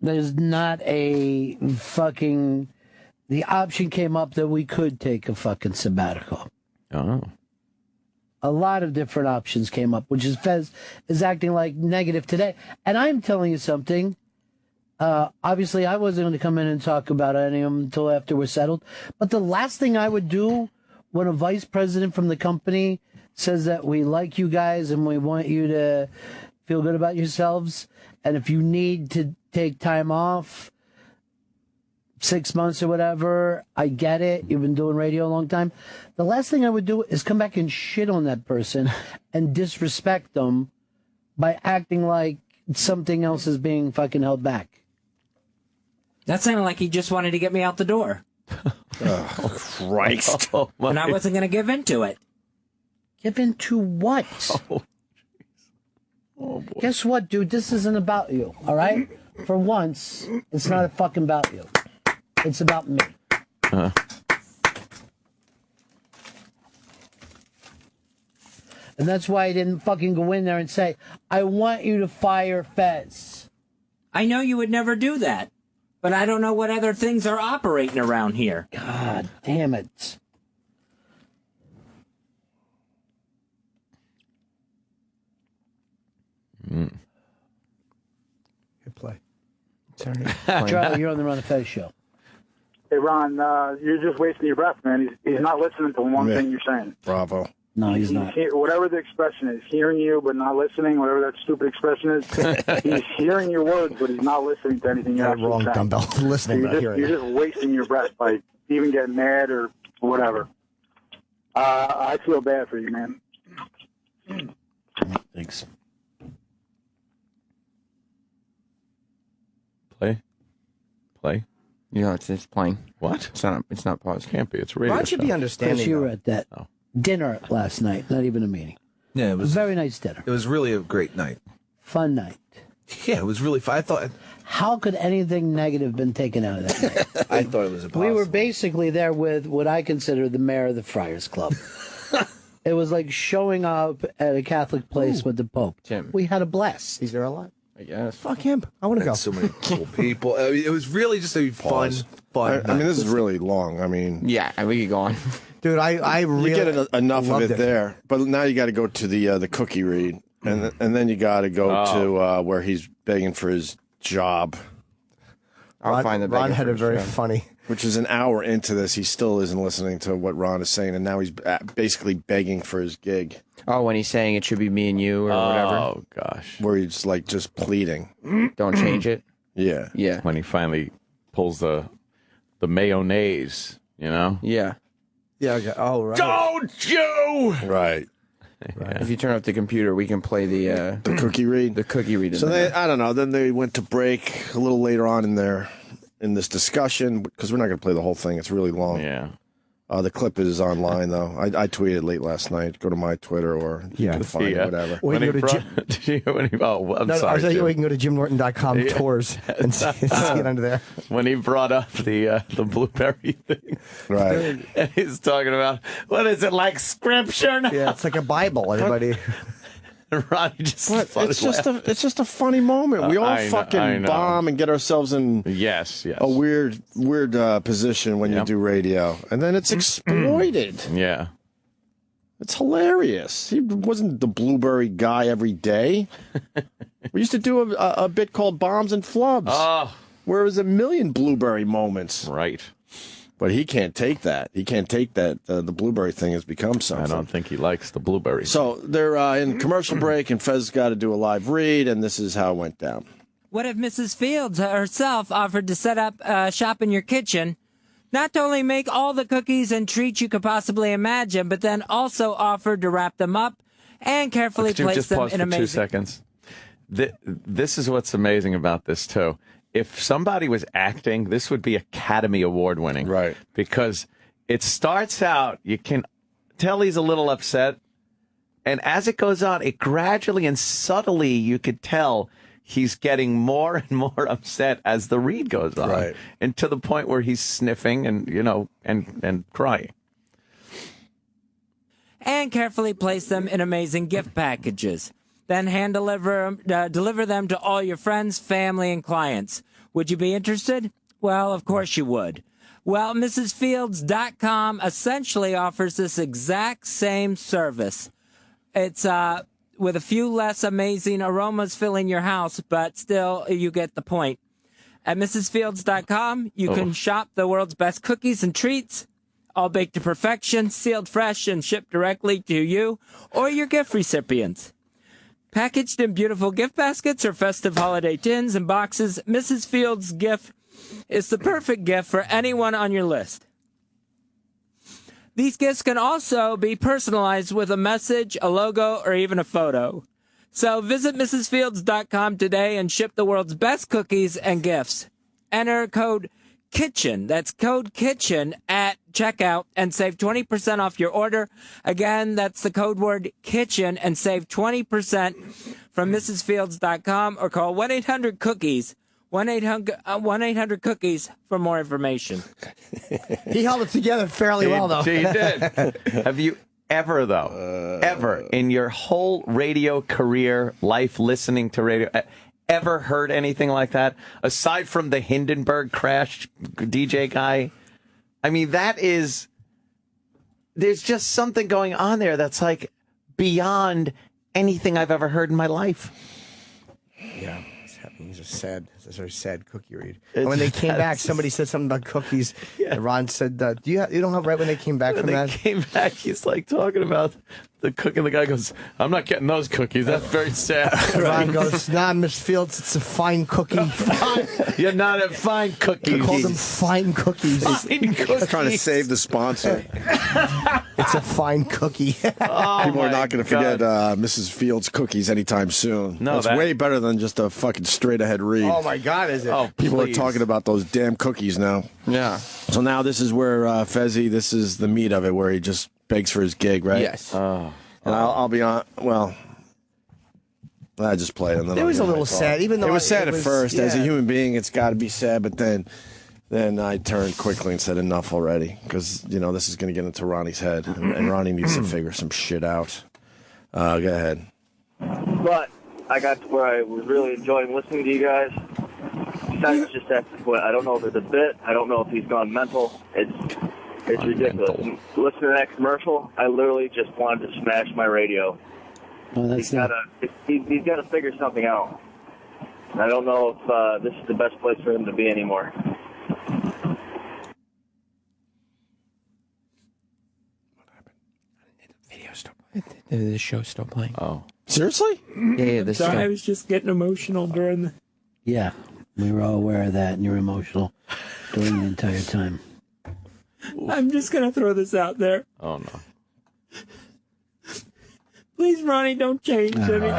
There's not a fucking... The option came up that we could take a fucking sabbatical. Oh. A lot of different options came up, which is Fez is acting like negative today. And I'm telling you something. Obviously, I wasn't going to come in and talk about any of them until after we're settled. But the last thing I would do when a vice president from the company says that we like you guys and we want you to feel good about yourselves, and if you need to take time off, 6 months or whatever, I get it. You've been doing radio a long time. The last thing I would do is come back and shit on that person and disrespect them by acting like something else is being fucking held back. That sounded like he just wanted to get me out the door. Oh, Christ. And I wasn't going to give in to it. Give in to what? Oh, guess what, dude? This isn't about you, all right? For once, it's not fucking about you. It's about me. And that's why I didn't fucking go in there and say, I want you to fire Fez. I know you would never do that. But I don't know what other things are operating around here. God damn it. Good play. Charlie, you're on the Ron and Fez show. Hey, Ron, you're just wasting your breath, man. He's not listening to one thing you're saying. Bravo. No, he's not. Whatever the expression is, hearing you but not listening, whatever that stupid expression is, he's hearing your words, but he's not listening to anything you're actually wrong, saying. dumbbell. Listening, not hearing. You're just wasting your breath by even getting mad or whatever. I feel bad for you, man. Thanks. Play. Yeah, it's playing. What? It's not paused. Can't be. It's radio. Ron should be understanding. Chris, you were at that dinner last night, not even a meeting. Yeah, it was a very nice dinner. It was really a great night. Fun night. Yeah, it was really fun. I thought. How could anything negative been taken out of that night? I thought it was impossible. We were basically there with what I consider the mayor of the Friars Club. It was like showing up at a Catholic place with the Pope. Tim. We had a blast. He's there a lot. I guess. Fuck him. I want to go. So many cool people. I mean, it was really just a fun. I mean, this is really long. I mean, yeah, we could go on. Dude, I really you get enough of it it there, but now you got to go to the cookie read, and then you got to go to where he's begging for his job. I'll find the Ron had a very funny. Which is an hour into this, he still isn't listening to what Ron is saying, and now he's basically begging for his gig. Oh, when he's saying it should be me and you or whatever. Oh gosh, where he's like just pleading. Don't change it. Yeah, yeah. When he finally pulls the mayonnaise, you know. Yeah. Yeah. Okay. Oh, right. Don't you? Right. Yeah. If you turn off the computer, we can play the cookie read. The cookie read. So I don't know. Then they went to break a little later on in this discussion, because we're not going to play the whole thing. It's really long. Yeah. The clip is online, though. I tweeted late last night. Go to my Twitter or you can find it, whatever. Or you can go to I'm sorry. You can go to JimNorton.com tours and see it under there. When he brought up the blueberry thing. Right. And he's talking about, what is it, like scripture now? Yeah, it's like a Bible, everybody. Ronnie just it's just a funny moment. We all fucking bomb and get ourselves in a weird position when you do radio, and then it's exploited. Yeah, it's hilarious. He wasn't the blueberry guy every day. We used to do a bit called Bombs and Flubs, where it was a million blueberry moments. Right. But he can't take that. He can't take that. The blueberry thing has become something. I don't think he likes the blueberry. So they're in commercial break, and Fez got to do a live read, and this is how it went down. What if Mrs. Fields herself offered to set up shop in your kitchen, not to only make all the cookies and treats you could possibly imagine, but then also offered to wrap them up and carefully place them in amazing... 2 seconds. This is what's amazing about this, too. If somebody was acting, this would be Academy Award winning. Right. Because it starts out, you can tell he's a little upset. And as it goes on, it gradually and subtly, you could tell he's getting more and more upset as the read goes on. Right. And to the point where he's sniffing and, and crying. And carefully place them in amazing gift packages. Then hand deliver them to all your friends, family, and clients. Would you be interested? Well, of course you would. Well, MrsFields.com essentially offers this exact same service. It's with a few less amazing aromas filling your house, but still you get the point. At MrsFields.com, you can shop the world's best cookies and treats, all baked to perfection, sealed fresh, and shipped directly to you or your gift recipients. Packaged in beautiful gift baskets or festive holiday tins and boxes, Mrs. Fields' gift is the perfect gift for anyone on your list. These gifts can also be personalized with a message, a logo, or even a photo. So visit MrsFields.com today and ship the world's best cookies and gifts. Enter code KITCHEN, that's code KITCHEN at checkout, and save 20% off your order. Again, that's the code word KITCHEN and save 20% from MrsFields.com or call 1-800-COOKIES. 1-800-COOKIES for more information. He held it together fairly well, though. He did. Have you ever, though, ever in your whole radio career, life listening to radio, ever heard anything like that? Aside from the Hindenburg crash DJ guy? I mean, there's just something going on there that's like beyond anything I've ever heard in my life. Yeah. He's it's a very sad cookie read. And when they came back, somebody said something about cookies. Yeah. And Ron said, you don't have right when they came back from that? They came back, he's like talking about the cookie, and the guy goes, I'm not getting those cookies. That's very sad. Ron goes, nah, Miss Fields, it's a fine cookie. You're not a fine cookie. They call them fine cookies. Fine cookies. Trying to save the sponsor. It's a fine cookie. People are not going to forget Mrs. Fields' cookies anytime soon. No, it's way better than just a fucking straight-ahead read. Oh, my God, is it? Oh, People are talking about those damn cookies now. Yeah. So now this is where Fezzy, this is the meat of it, where he just begs for his gig, right? Yes. And I'll be on, well, I just played it. It was a little sad, even though it was sad at first. Yeah. As a human being, it's got to be sad, but then I turned quickly and said enough already, because, this is going to get into Ronnie's head, and Ronnie needs to figure some shit out. Go ahead. But I got to where I was really enjoying listening to you guys. That's just at the point. I don't know if it's a bit. I don't know if he's gone mental. It's ridiculous. Listening to that commercial, I literally just wanted to smash my radio. Oh, he's got to figure something out. And I don't know if this is the best place for him to be anymore. The show's still playing. Oh. Seriously? Yeah, this I was just getting emotional during the... Yeah, we were all aware of that, and you're emotional during the entire time. I'm just going to throw this out there. Oh, no. Please, Ronnie, don't change anything.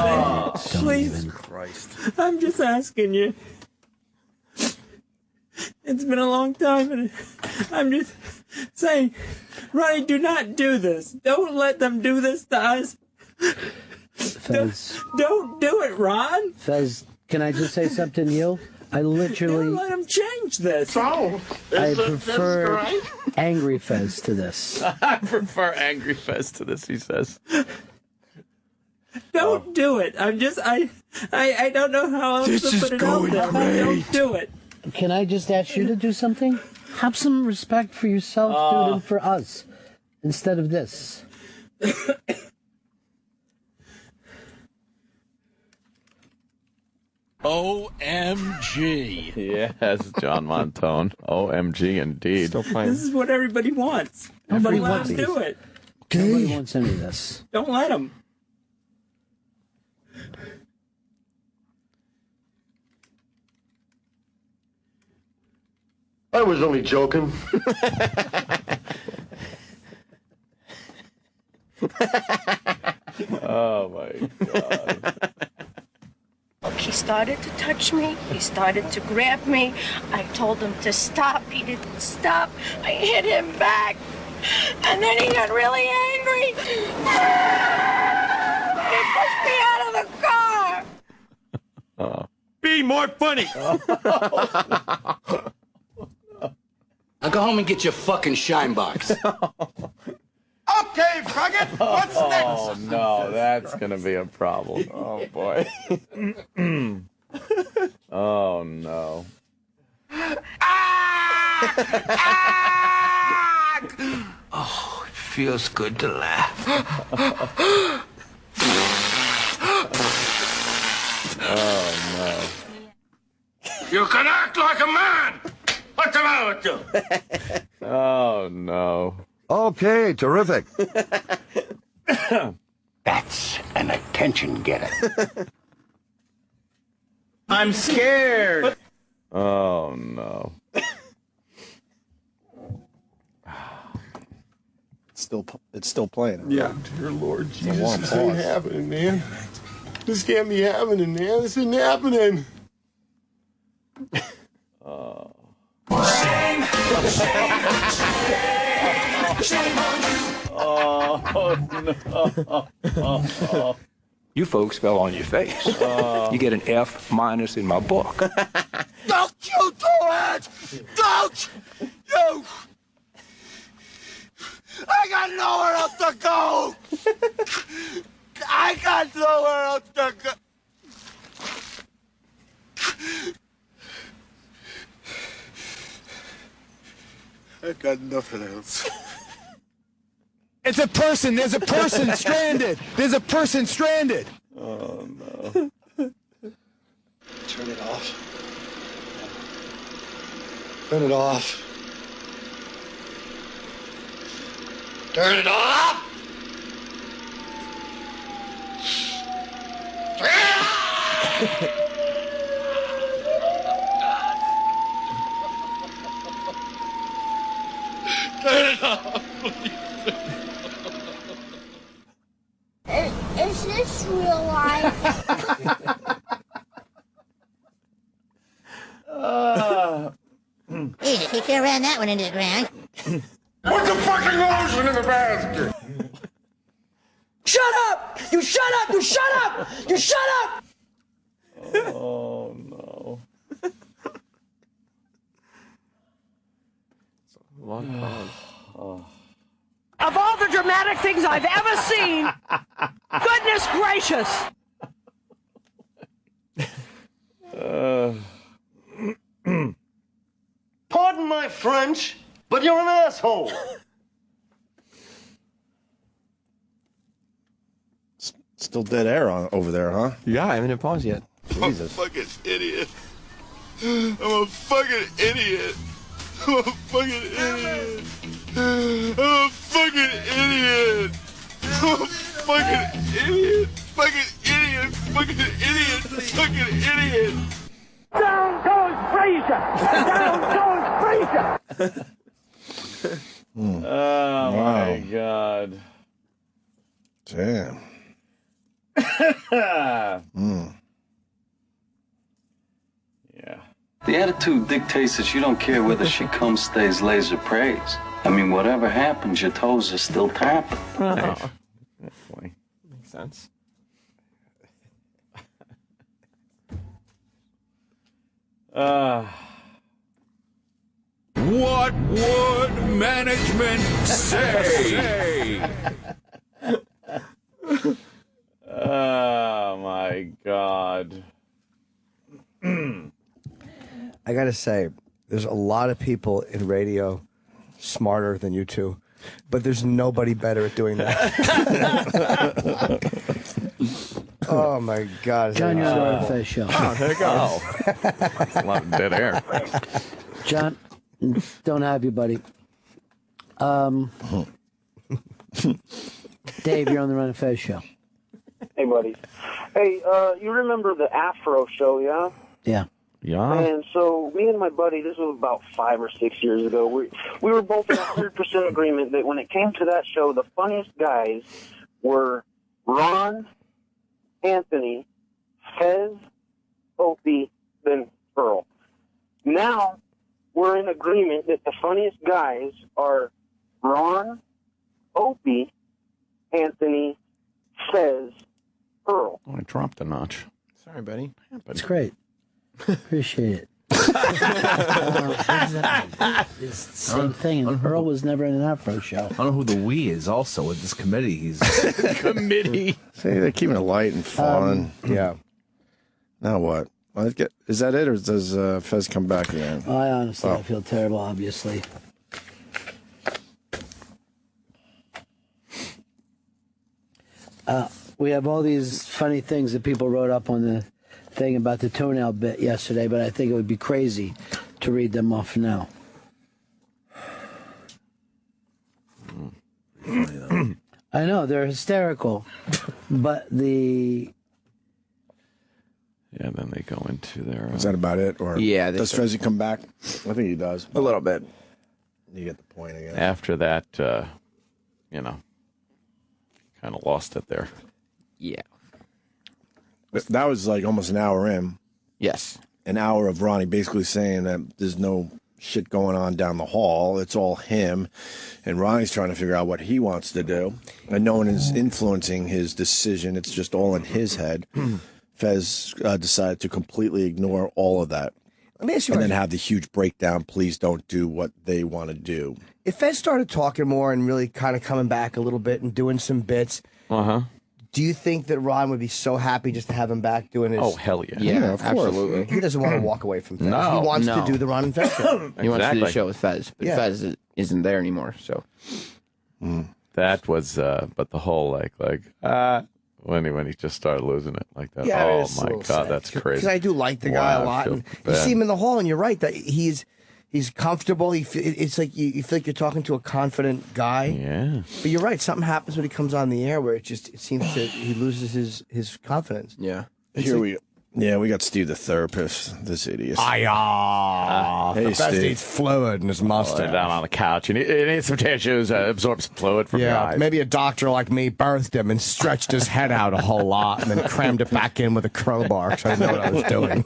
Please. Christ. I'm just asking you. It's been a long time, and I'm just saying, Ronnie, do not do this. Don't let them do this to us. Fez. Don't do it, Ron. Fez, can I just say something to you? I literally... Don't let him change this. I prefer Angry Fez to this. I prefer Angry Fez to this, he says. Don't do it. I don't know how else to put it out there. Don't do it. Can I just ask you to do something? Have some respect for yourself, dude, and for us, instead of this. OMG. Yes, John Montone. OMG, indeed. Still playing. This is what everybody wants. Nobody Don't let wants them do it. Nobody wants any of this. Don't let them. I was only joking. Oh, my God. He started to touch me. He started to grab me. I told him to stop. He didn't stop. I hit him back. And then he got really angry. He pushed me out of the car. Oh. more funny. Now go home and get your fucking shine box. Okay, Frogget, what's next? Oh, no, that's going to be a problem. Oh, boy. Oh, no. Oh, it feels good to laugh. Oh, no. You can act like a man. What's the matter with you? Oh, no. Okay, terrific. That's an attention getter. I'm scared. Oh, no. It's still playing. Yeah, dear Lord a Jesus, long this ain't pause. happening, man. This can't be happening, man. This isn't happening. Oh, You folks fell on your face. You get an F- in my book. Don't you do it! Don't you! I got nowhere else to go! I got nowhere else to go! I got nothing else. It's a person! There's a person stranded! There's a person stranded! Oh, no. Turn it off. Turn it off. Turn it off! Turn it off, please. Is this real life? Easy, he sure ran that one into the ground. Put the fucking lotion in the basket! Shut up! You shut up! You shut up! You shut up! Oh, no. Long pause. Oh. Of all the dramatic things I've ever seen, goodness gracious! Pardon my French, but you're an asshole. Still dead air over there, huh? Yeah, I haven't hit pause yet. Jesus. I'm a fucking idiot. I'm a fucking idiot. I'm a fucking idiot. I'm a fucking idiot. I'm a fucking idiot. Fucking idiot. Fucking idiot. Fucking idiot. Down goes Frazier! Down goes Frazier! Oh, my God. Damn. Yeah. The attitude dictates that you don't care whether she comes, stays, lays, or prays. I mean, whatever happens, your toes are still tapping. Right. Definitely. Makes sense. What would management say? Oh, my God. I gotta say, there's a lot of people in radio smarter than you two, but there's nobody better at doing that. Oh my God! John, you're on the Fez Show. Oh, there you go. That's a lot of dead air. John, don't have you, buddy. Dave, you're on the Run of Fez Show. Hey, buddy. Hey, you remember the Afro show, yeah? Yeah. Yeah. And so me and my buddy, this was about 5 or 6 years ago, we were both in 100% agreement that when it came to that show, the funniest guys were Ron, Anthony, Fez, Opie, then Earl. Now, we're in agreement that the funniest guys are Ron, Opie, Anthony, Fez, Earl. Oh, I dropped a notch. Sorry, buddy. It's great. Appreciate it. It's the same thing. And Earl was never in an Afro show. I don't know who the we is also with this committee. He's committee. See, they're keeping it light and fun. Yeah. Now what? Is that it, or does Fez come back again? I honestly feel terrible, obviously. We have all these funny things that people wrote up on the thing about the toenail bit yesterday, but I think it would be crazy to read them off now. I know, they're hysterical, but the... Yeah, then they go into their... Is that about it? Or does Fezzy come back? I think he does. A little bit. You get the point, I guess. After that, you know, kind of lost it there. Yeah. That was like almost an hour in. Yes. An hour of Ronnie basically saying that there's no shit going on down the hall. It's all him. And Ronnie's trying to figure out what he wants to do. And no one is influencing his decision. It's just all in his head. Fez decided to completely ignore all of that. Let me ask you and then have the huge breakdown. Please don't do what they want to do. If Fez started talking more and really kind of coming back a little bit and doing some bits, do you think that Ron would be so happy just to have him back doing his... Oh, hell yeah. Yeah, of course. Absolutely. He doesn't want to walk away from Fez. No, he wants no. to do the Ron and Fez show. He wants to do the show with Fez, but Fez isn't there anymore, so... That was, but the whole, when he just started losing it like that. Yeah, oh, my God, that's crazy. Because I do like the guy a lot. And you see him in the hall, and you're right, that he's comfortable. It's like you feel like you're talking to a confident guy. Yeah. But you're right. Something happens when he comes on the air where it seems to he loses his confidence. Yeah. We got Steve the therapist, this idiot. Hey, Steve. Fez needs fluid in his mustache. Down on the couch. He needs some tissues, absorb some fluid from your eyes. Maybe a doctor like me birthed him and stretched his head out a whole lot and then crammed it back in with a crowbar so I didn't know what I was doing.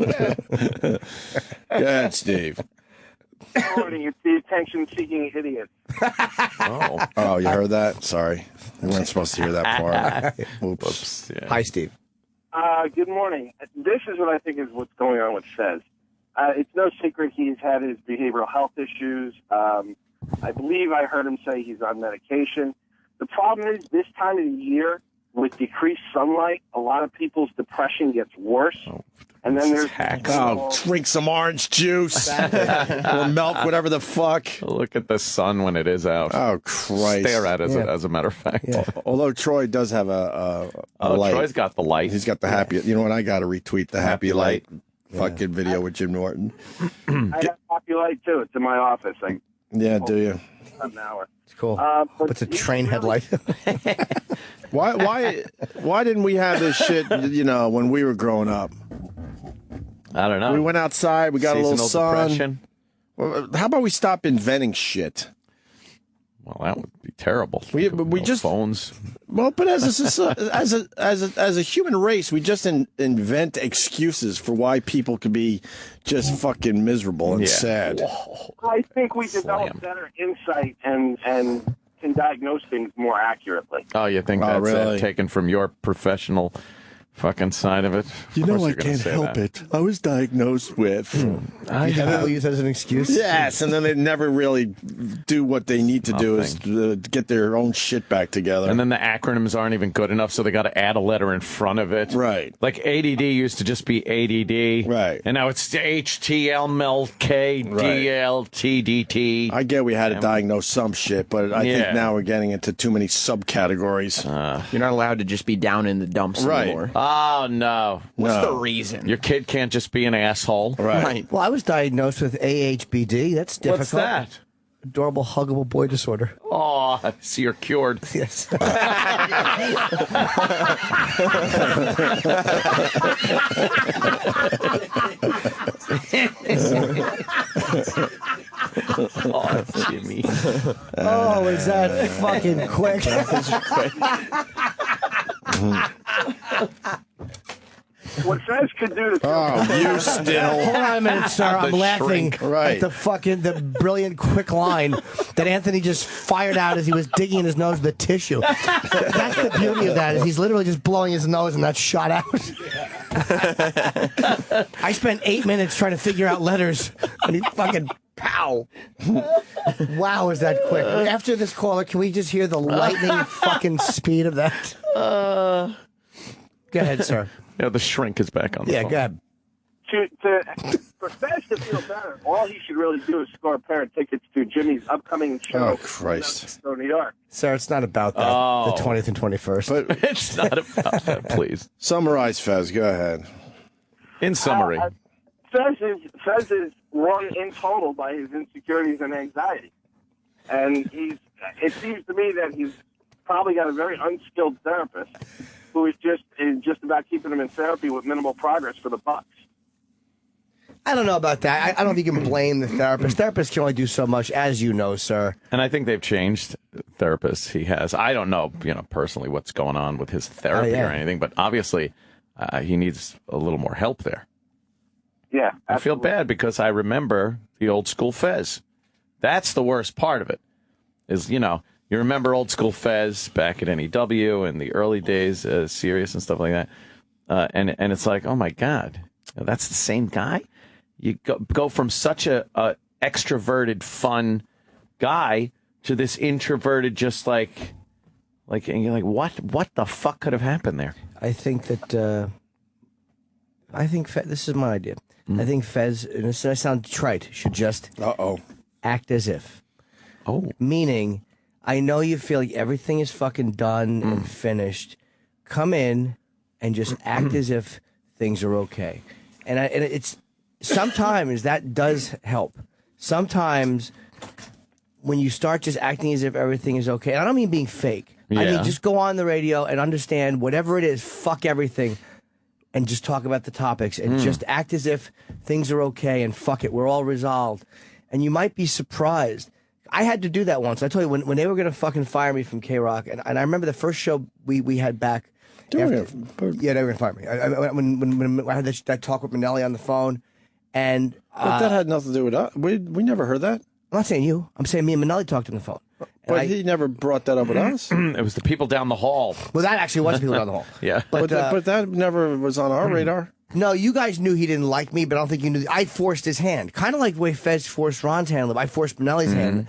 Go ahead, Steve. Morning, it's the attention-seeking idiot. Oh, you heard that? Sorry. You weren't supposed to hear that part. Oops. Yeah. Hi, Steve. Good morning. This is what I think is what's going on with Fez. It's no secret he's had his behavioral health issues. I believe I heard him say he's on medication. The problem is this time of the year, with decreased sunlight, a lot of people's depression gets worse. And then there's... drink some orange juice. Or milk, whatever the fuck. Look at the sun when it is out. Oh, Christ. Stare at it, as a matter of fact. Yeah. Although Troy does have a light. Troy's got the light. He's got the happy... You know what? I got to retweet the happy light fucking video with Jim Norton. I have happy light, too. It's in my office. Yeah, do you? An hour. It's cool. It's a train headlight. Why didn't we have this shit, when we were growing up? I don't know. We went outside, we got a little sun. Depression. Well, how about we stop inventing shit? Well, that would be terrible. We just phones. Well, but as a human race, we just invent excuses for why people could be just fucking miserable and sad. I think we develop better insight and can diagnose things more accurately. Oh, you think that's really? Taken from your professional fucking side of it? I can't help it. I was diagnosed with. People use that as an excuse? Yes, and then they never really do what they need to do is get their own shit back together. And then the acronyms aren't even good enough, so they got to add a letter in front of it. Right. Like ADD used to just be ADD. Right. And now it's HTMLKDLTDT. I get we had to diagnose some shit, but I think now we're getting into too many subcategories. You're not allowed to just be down in the dumps anymore. Oh, no. What's the reason? Your kid can't just be an asshole. Right. Well, I was diagnosed with AHBD. That's difficult. What's that? Adorable, huggable boy disorder. Oh, so you're cured. Yes. Oh, Jimmy. Oh, is that fucking quick? What Fez could do to you still. Hold on a minute, sir. I'm laughing Right. at the brilliant quick line that Anthony just fired out as he was digging in his nose with a tissue. That's the beauty of that, is he's literally just blowing his nose and that's shot out. I spent 8 minutes trying to figure out letters and he fucking pow. Wow, is that quick? After this caller, can we just hear the lightning fucking speed of that? Go ahead, sir. Yeah, the shrink is back on the phone. Go ahead. For Fez to feel better, all he should really do is score a pair of tickets to Jimmy's upcoming show. Oh, Christ. in New York. Sir, it's not about that. Oh. The 20th and 21st. But It's not about that, please. Summarize, Fez. Go ahead. In summary. Fez is run in total by his insecurities and anxiety. And it seems to me that he's probably got a very unskilled therapist who is just about keeping him in therapy with minimal progress for the bucks. I don't know about that. I don't think you can blame the therapist. Therapists can only do so much, as you know, sir. And I think they've changed therapists he has. I don't know, personally what's going on with his therapy or anything, but obviously he needs a little more help there. Yeah. Absolutely. I feel bad because I remember the old school Fez. That's the worst part of it. Is, you remember old school Fez back at NEW in the early days, Sirius and stuff like that. And it's like, oh my God, that's the same guy? You go from such a extroverted, fun guy to this introverted, just and you're like, what the fuck could have happened there? I think that, this is my idea. I think Fez, and this I sound trite, should just act as if. Oh. Meaning, I know you feel like everything is fucking done and finished. Come in and just act as if things are okay. And it's sometimes that does help. Sometimes when you start just acting as if everything is okay, and I don't mean being fake. I mean just go on the radio and understand whatever it is, fuck everything, and just talk about the topics and just act as if things are okay and fuck it, we're all resolved. And you might be surprised. I had to do that once. I told you, when they were going to fucking fire me from K-Rock, and I remember the first show we had back. They were going to fire me. When I had that talk with Minnelli on the phone, and but that had nothing to do with us. We never heard that. I'm not saying you. I'm saying me and Minnelli talked on the phone. But he never brought that up with us. It was the people down the hall. Well, that actually was the people down the hall. Yeah. But that never was on our radar. No, you guys knew he didn't like me, but I don't think you knew. I forced his hand. Kind of like the way Fez forced Ron's hand. I forced Minnelli's hand.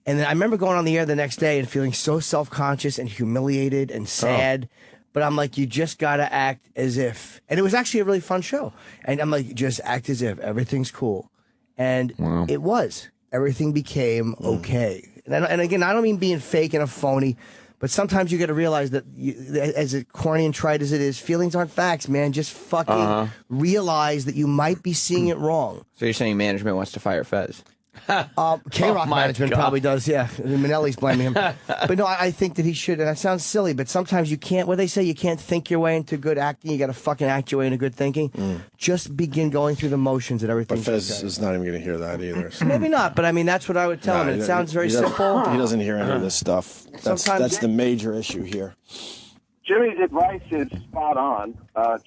And then I remember going on the air the next day and feeling so self-conscious and humiliated and sad. But I'm like, you just got to act as if. And it was actually a really fun show. And I'm like, just act as if. Everything's cool. And it was. Everything became okay. And again, I don't mean being fake and a phony, but sometimes you got to realize that, as corny and trite as it is, feelings aren't facts, man. Just fucking realize that you might be seeing it wrong. So you're saying management wants to fire Fez? K-Rock management probably does, yeah. Minnelli's blaming him. But no, I think that he should, and that sounds silly, but sometimes you can't, what they say, you can't think your way into good acting, you got to fucking act your way into good thinking. Just begin going through the motions and everything. But Fez is not even going to hear that either. So. Maybe not, but I mean, that's what I would tell him. It sounds very simple. He doesn't hear any of this stuff. That's the major issue here. Jimmy's advice is spot on.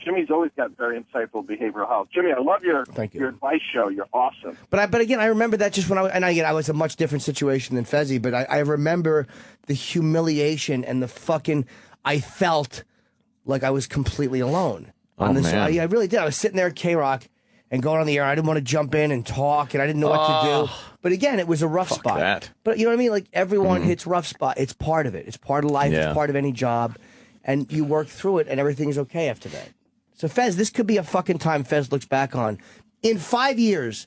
Jimmy's always got very insightful behavioral health. Jimmy, I love your advice show. You're awesome. But again, I remember that just when I was a much different situation than Fezzy, but I remember the humiliation and the fucking, I felt like I was completely alone. On this. Man. I really did. I was sitting there at K-Rock and going on the air. I didn't want to jump in and talk, and I didn't know what to do. But again, it was a rough spot. That. But you know what I mean? Like, everyone hits rough spot. It's part of it. It's part of life. It's part of any job. And you work through it, and everything's okay after that. So, Fez, this could be a fucking time Fez looks back on. In 5 years,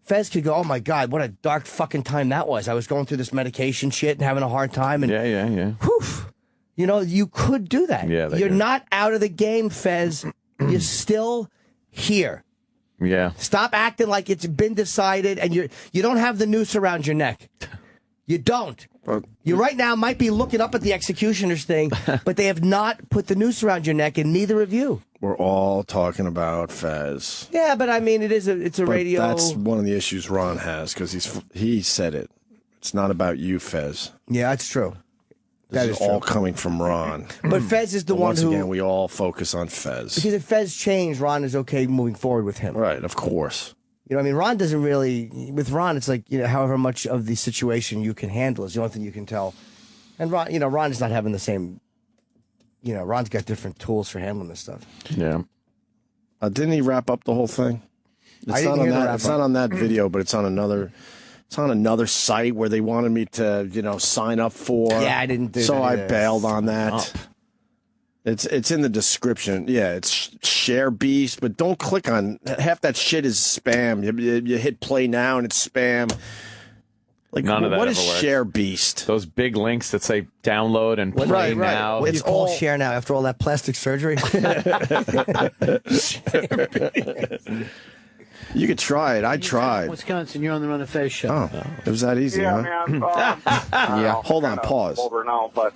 Fez could go, oh, my God, what a dark fucking time that was. I was going through this medication shit and having a hard time. And whew, you know, you could do that. Yeah, you're not out of the game, Fez. You're still here. Yeah. Stop acting like it's been decided, and you don't have the noose around your neck. You don't. You right now might be looking up at the executioner's thing, but they have not put the noose around your neck, and neither of you. We're all talking about Fez. Yeah, but I mean, it's a radio. That's one of the issues Ron has, because he said it. It's not about you, Fez. Yeah, that's true. This is all coming from Ron. But Fez is the one who... Once again, we all focus on Fez. Because if Fez changed, Ron is okay moving forward with him. Right, of course. You know what I mean? Ron doesn't really... With Ron, it's like, however much of the situation you can handle is the only thing you can tell. And Ron, Ron's not having the same... Ron's got different tools for handling this stuff. Yeah. Didn't he wrap up the whole thing? It's not on that video, but it's on another... It's on another site where they wanted me to, sign up for. Yeah, I didn't do that. So I bailed on that. It's in the description. Yeah, it's Share Beast, but don't click on half that shit is spam. You hit play now and it's spam. Like none of that what ever is works. Share Beast? Those big links that say download and play now. It's all share now after all that plastic surgery. You could try it. I tried. Wisconsin, you're on the Run of Fez show. Oh, it was that easy, huh? Man, Yeah. Hold on, pause. Over now, but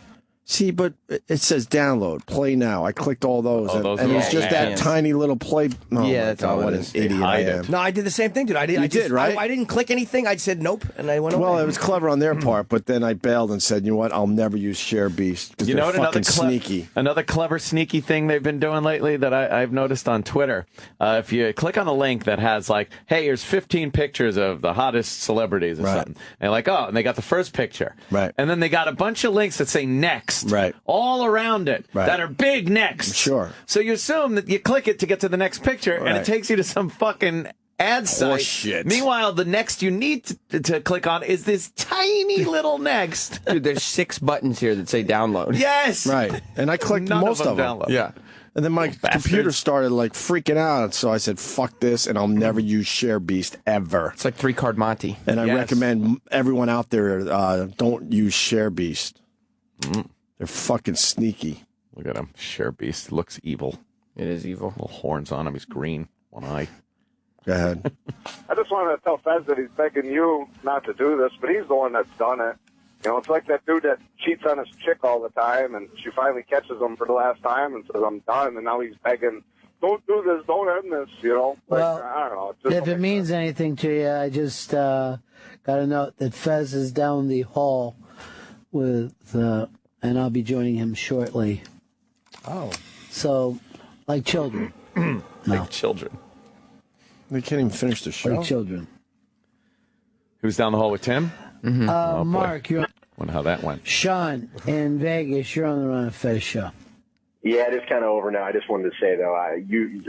See, but it says download, play now. I clicked all those, and those it are was all just hands. that tiny little play. Oh Yeah, my that's God, all what it an is. idiot I am. No, I did the same thing, dude. I did, right? I didn't click anything. I said nope, and I went over. Well, it was clever on their part, but then I bailed and said, you know what? I'll never use Share Beast because they're fucking sneaky. Another clever, sneaky thing they've been doing lately that I've noticed on Twitter. If you click on the link that has like, hey, here's 15 pictures of the hottest celebrities or something, and like, oh, and they got the first picture, right, and then they got a bunch of links that say next, right, all around it. Right. That are big next. Sure. So you assume that you click it to get to the next picture, and Right. it takes you to some fucking ad site. Horseshit. Meanwhile, the next you need to click on is this tiny little next. Dude, there's 6 buttons here that say download. Yes. Right. And I clicked None most of them. download. Yeah. And then my Bastards. computer started like freaking out, so I said, "Fuck this," and I'll never use Share Beast ever. It's like 3-card Monty. And I Yes. recommend everyone out there don't use Share Beast. They're fucking sneaky. Look at him. Share Beast looks evil. It is evil. Little horns on him. He's green. One eye. Go ahead. I just wanted to tell Fez that he's begging you not to do this, but he's the one that's done it. It's like that dude that cheats on his chick all the time, and she finally catches him for the last time and says, "I'm done," and now he's begging, "Don't do this, don't end this," Well, I don't know. It's just if it means anything to you, I just got to note that Fez is down the hall with, and I'll be joining him shortly. Oh. So, like children. Like children. They can't even finish the show. Like children. Who's down the hall with Tim? Oh, boy. Mark, you're... Wonder how that went. Sean, in Vegas, you're on the Run of Fez show. Yeah, it is kind of over now. I just wanted to say, though,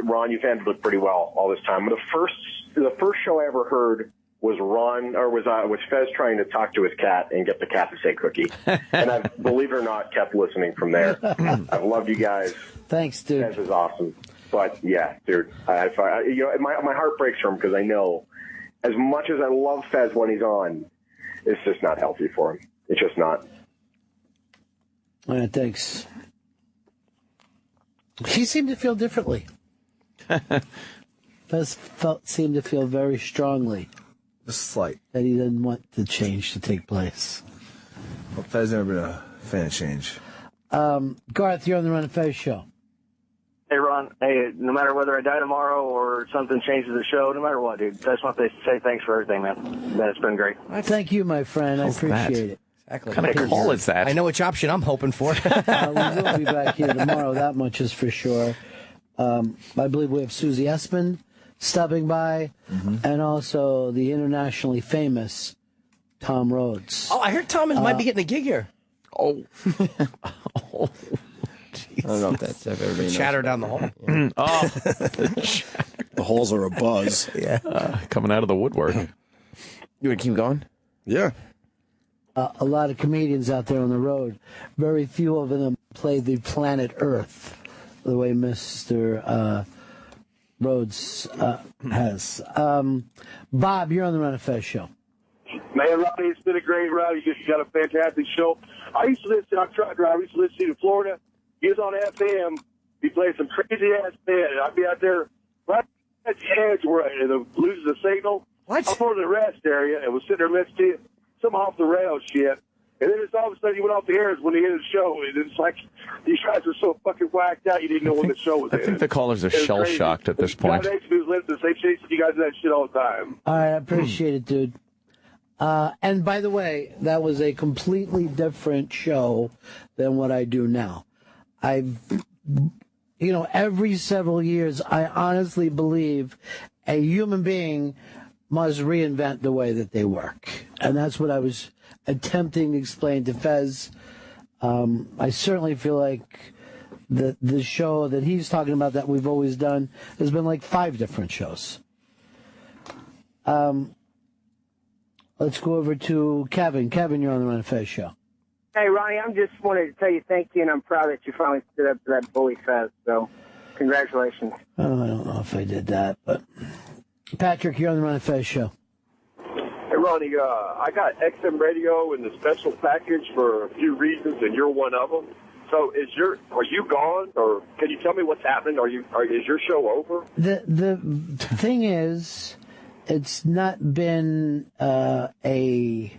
Ron, you've handled it pretty well all this time. The first show I ever heard was was Fez trying to talk to his cat and get the cat to say cookie. And I've, believe it or not, kept listening from there. I've loved you guys. Thanks, dude. Fez is awesome. But, yeah, dude, my heart breaks for him because I know as much as I love Fez when he's on, it's just not healthy for him. It's just not. All right, thanks. He seemed to feel differently. Fez seemed to feel very strongly. Just slight. That he didn't want the change to take place. Well, Fez never been a fan of change. Garth, you're on the Run of Fez show. Hey, Ron. Hey, no matter whether I die tomorrow or something changes the show, no matter what, dude, I just want to say thanks for everything, man. It's been great. Thank you, my friend. I appreciate it. Exactly. What kind of call is that? I know which option I'm hoping for. We will be back here tomorrow, that much is for sure. I believe we have Susie Espin stopping by, and also the internationally famous Tom Rhodes. Oh, I heard Tom might be getting a gig here. Oh. I don't know if that's everybody knows. Chatter down the hall. Yeah. Oh. The halls are a buzz. Yeah. Coming out of the woodwork. You want to keep going? Yeah. A lot of comedians out there on the road. Very few of them play the planet Earth the way Mr. Rhodes has. Bob, you're on the Run of Fez show. Man, Ronnie, it's been a great ride. You got a fantastic show. I used to listen, I'm truck driver. I used to listen to you in Florida. He was on FM. He played some crazy-ass band. I'd be out there right at the edge where it loses the signal. What? I'm over the rest area and was sitting there listening to you. Some off-the-rails shit. And then it's all of a sudden you went off the air when he ended the show. And it's like, these guys were so fucking whacked out, you didn't know when the show was I think the callers are shell-shocked at this point. Guys, you guys do that shit all the time. All right, I appreciate it, dude. And by the way, that was a completely different show than what I do now. Every several years, I honestly believe a human being must reinvent the way that they work. And that's what I was attempting to explain to Fez. I certainly feel like the show that he's talking about that we've always done has been like 5 different shows. Let's go over to Kevin. Kevin, you're on the Ron and Fez show. Hey, Ronnie, I'm just wanted to tell you thank you, and I'm proud that you finally stood up to that bully Fez. So, congratulations. Oh, I don't know if I did that, but Patrick, you're on the Ron and Fez show. Hey, Ronnie, I got XM radio in the special package for a few reasons, and you're one of them. So, are you gone, or can you tell me what's happening? Is your show over? The thing is, it's not been a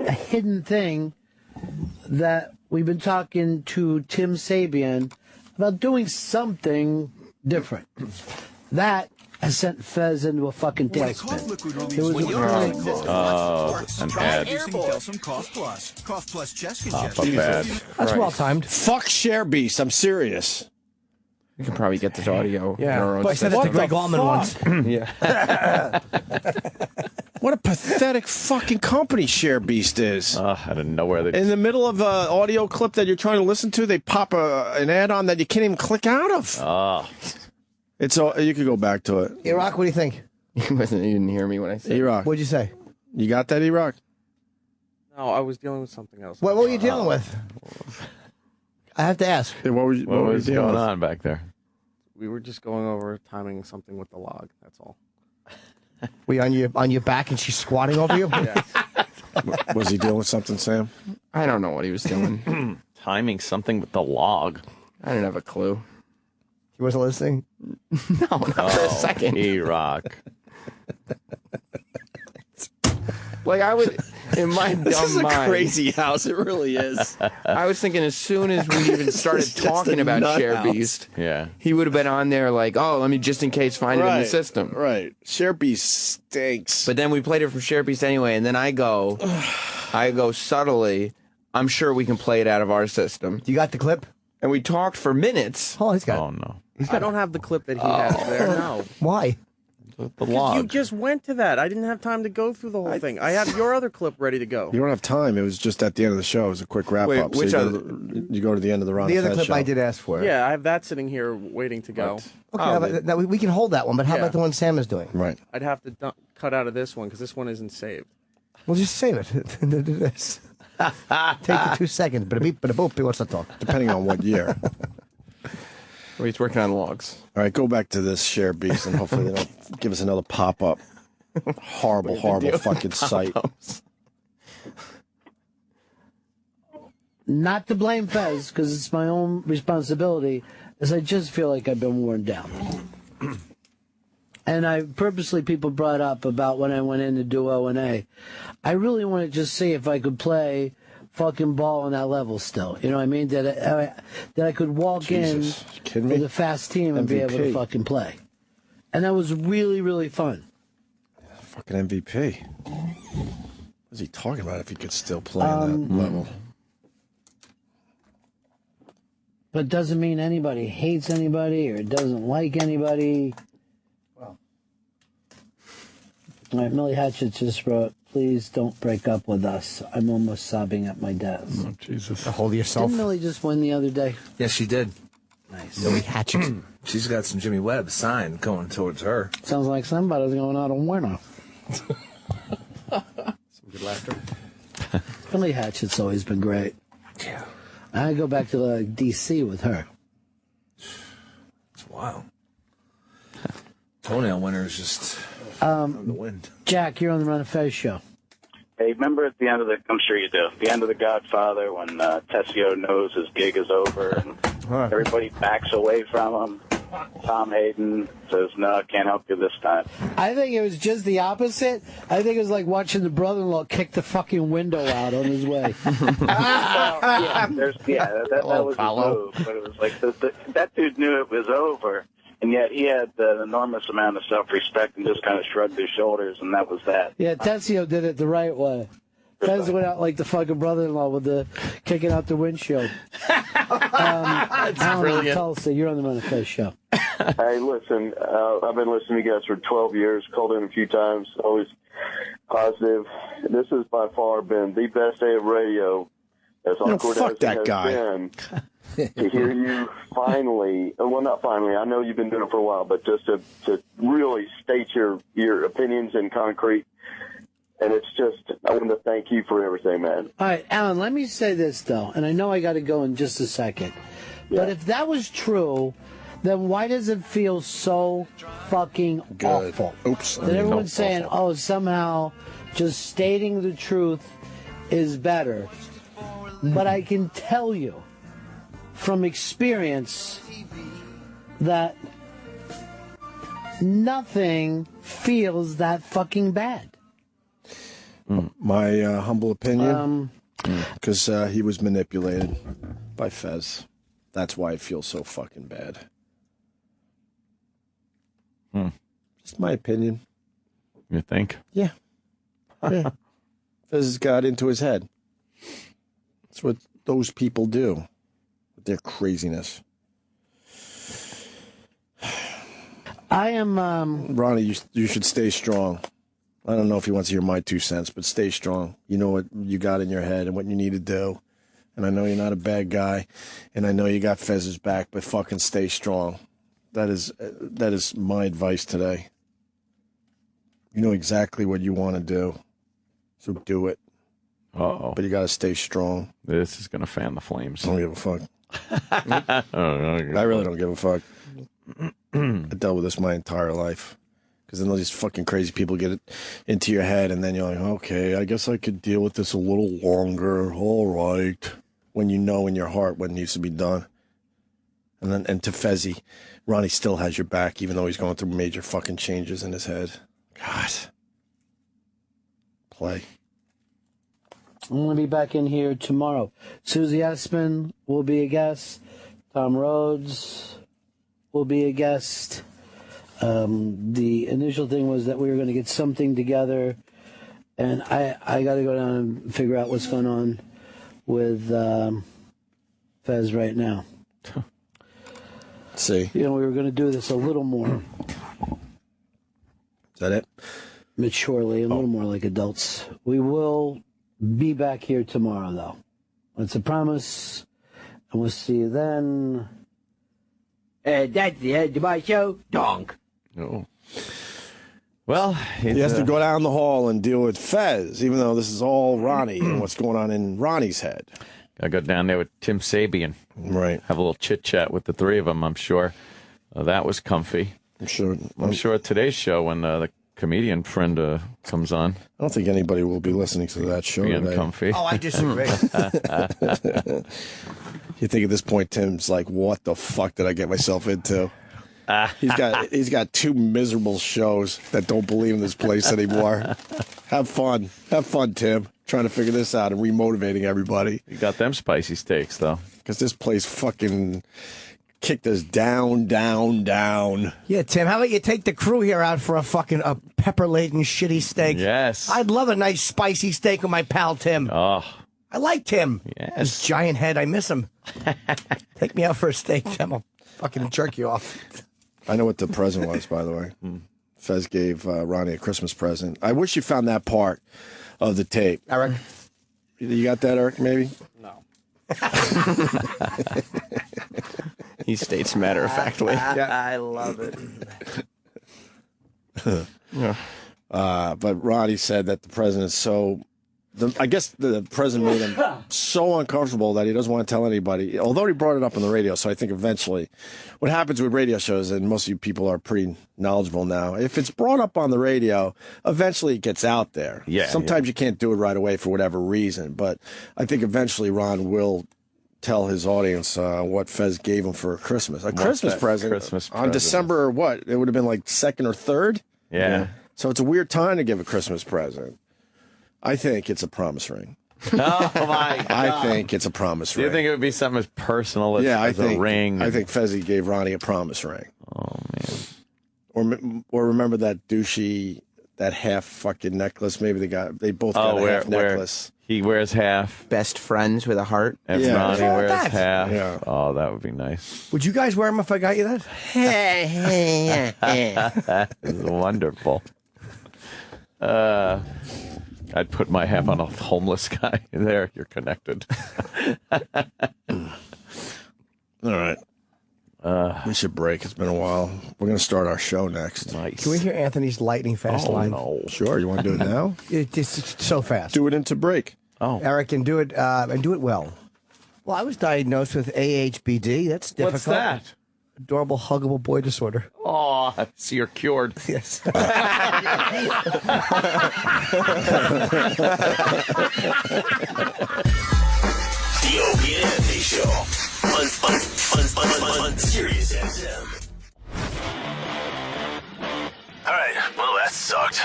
hidden thing that we've been talking to Tim Sabian about doing something different. That has sent Fez into a fucking tailspin. There was an ad. Cough Plus chest congestion. That's well timed. Fuck Share Beast. I'm serious. You can probably get this audio. Yeah. I said that to Greg Allman once. Yeah. What a pathetic fucking company Share Beast is. I didn't know where they... In the middle of an audio clip that you're trying to listen to, they pop an ad on that you can't even click out of. It's all, you could go back to it. E-Rock, what do you think? You didn't hear me when I said E-Rock. What'd you say? You got that, E-Rock? No, I was dealing with something else. What were you dealing with? I have to ask. What was going on back there? We were just going over timing something with the log. That's all. Were you on your back and she's squatting over you? Yeah. Was he doing something, Sam? I don't know what he was doing. Timing something with the log. I didn't have a clue. He wasn't listening? No, not for a second. E-Rock. Like I would, in my dumb mind. This is a crazy house. It really is. I was thinking as soon as we even started talking about Share Beast, he would have been on there like, oh, let me just in case find it in the system. Right. Share Beast stinks. But then we played it from Share Beast anyway, and then I go subtly, I'm sure we can play it out of our system. You got the clip? And we talked for minutes. Oh, he's got Oh, no. I don't have the clip that he has there. No. Why? The log. You just went to that. I didn't have time to go through the whole thing. I have your other clip ready to go. You don't have time. It was just at the end of the show. It was a quick wrap up. Which you go to the end of the Ron The and other Fez clip show. I did ask for. Yeah, I have that sitting here waiting to go. Okay, now we can hold that one, but how about the one Sam is doing? Right. I'd have to cut out of this one because this one isn't saved. Well, just save it. Do this. Take the 2 seconds. But a beep, but a boop. He wants to talk. Depending on what year. Well, he's working on logs. All right, go back to this Share Beast, and hopefully they don't give us another pop-up. Horrible fucking site. Not to blame Fez, because it's my own responsibility, as I just feel like I've been worn down. And I purposely, people brought up about when I went in to do O&A. I really want to just see if I could play fucking ball on that level still. You know what I mean? That I could walk in with a fast team and be able to fucking play. And that was really, really fun. Fucking MVP. What is he talking about if he could still play on that level? But it doesn't mean anybody hates anybody or doesn't like anybody. Well. All right, Millie Hatchett just wrote, please don't break up with us. I'm almost sobbing at my desk. Oh, Jesus. Hold yourself. Didn't Millie just win the other day? Yes, she did. Nice. Millie Hatchet. She's got some Jimmy Webb sign going towards her. Sounds like somebody's going out on winner. Some good laughter. Millie Hatchett's always been great. Yeah. I go back to D.C. with her. It's wild. Toenail winner is just from the wind. Jack, you're on the Ron and Fez show. Hey, remember at the end of I'm sure you do, the end of The Godfather when Tessio knows his gig is over and everybody backs away from him. Tom Hayden says, no, I can't help you this time. I think it was just the opposite. I think it was like watching the brother-in-law kick the fucking window out on his way. That was his move, but it was like that dude knew it was over. And yet he had an enormous amount of self-respect and just kind of shrugged his shoulders, and that was that. Yeah, Tessio did it the right way. Fez went out like the fucking brother-in-law with the kicking out the windshield. That's Alan, brilliant. Tulsa, you're on the Run of Fez show. Hey, listen, I've been listening to you guys for 12 years, called in a few times, always positive. This has by far been the best day of radio, as awkward as it has been, to hear you finally, well, not finally, I know you've been doing it for a while, but just to really state your opinions in concrete. And it's just, I want to thank you for everything, man. All right, Alan, let me say this, though, and I know I got to go in just a second. But if that was true, then why does it feel so fucking awful? Oops. That everyone's saying, oh, somehow just stating the truth is better. But I can tell you from experience that nothing feels that fucking bad. My humble opinion, because he was manipulated by Fez. That's why it feels so fucking bad. Just my opinion. You think? Yeah. Yeah. Fez got into his head. That's what those people do with their craziness. I am... Ronnie, you should stay strong. I don't know if he wants to hear my 2 cents, but stay strong. You know what you got in your head and what you need to do. And I know you're not a bad guy, and I know you got Fez's back, but fucking stay strong. That is my advice today. You know exactly what you want to do, so do it. Uh-oh. But you got to stay strong. This is going to fan the flames. I don't give a fuck. I really don't give a fuck. I dealt with this my entire life. Because then all these fucking crazy people get it into your head, and then you're like, okay, I guess I could deal with this a little longer. All right. When you know in your heart what needs to be done. And to Fezzy, Ronnie still has your back, even though he's going through major fucking changes in his head. God. Play. I'm going to be back in here tomorrow. Susie Espin will be a guest. Tom Rhodes will be a guest. The initial thing was that we were going to get something together, and I got to go down and figure out what's going on with Fez right now. See, we were going to do this a little more. Is that it? Maturely, a little more like adults. We will be back here tomorrow, though. It's a promise, and we'll see you then. That's the end of my show. Donk. Oh. Well, he has to go down the hall and deal with Fez, even though this is all Ronnie and what's going on in Ronnie's head. I go down there with Tim Sabian. Right. Have a little chit-chat with the three of them, I'm sure. That was comfy. I'm sure. I'm sure today's show, when the comedian friend comes on. I don't think anybody will be listening to that show being today. Comfy. Oh, I disagree. You think at this point, Tim's like, what the fuck did I get myself into? He's got 2 miserable shows that don't believe in this place anymore. Have fun, Tim. Trying to figure this out and remotivating everybody. You got them spicy steaks though, because this place fucking kicked us down. Yeah, Tim. How about you take the crew here out for a pepper-laden shitty steak? Yes, I'd love a nice spicy steak with my pal Tim. Oh, I like Tim. Yes, his giant head. I miss him. Take me out for a steak, Tim. I'll fucking jerk you off. I know what the present was, by the way. Fez gave Ronnie a Christmas present. I wish you found that part of the tape. Eric? You got that, Eric, maybe? No. He states matter-of-factly. I love it. But Ronnie said that the president is so... I guess the president made him so uncomfortable that he doesn't want to tell anybody, although he brought it up on the radio. So I think eventually what happens with radio shows, and most of you people are pretty knowledgeable now, if it's brought up on the radio, eventually it gets out there. Yeah. Sometimes you can't do it right away for whatever reason, but I think eventually Ron will tell his audience what Fez gave him for Christmas. A Christmas present on December, what? It would have been like 2nd or 3rd? Yeah. So it's a weird time to give a Christmas present. I think it's a promise ring. Oh, my God. I think it's a promise ring. Do you think it would be something as personal as, I as think, a ring? I think Fezzy gave Ronnie a promise ring. Oh, Or remember that douchey, that half fucking necklace? Maybe they both got a half necklace. He wears half. Best friends with a heart. And Ronnie wears that? half. Yeah. Oh, that would be nice. Would you guys wear them if I got you that? It's wonderful. I'd put my half on a homeless guy. There, you're connected. All right. We should break. It's been a while. We're going to start our show next. Nice. Can we hear Anthony's lightning fast line? No. Sure. You want to do it now? It's so fast. Do it into break. Oh, Eric, and do it well. Well, I was diagnosed with AHBD. That's difficult. What's that? Adorable, huggable boy disorder. Oh, so you're cured. Yes. The Opie and Anthony Show on Sirius XM. All right, well, that sucked.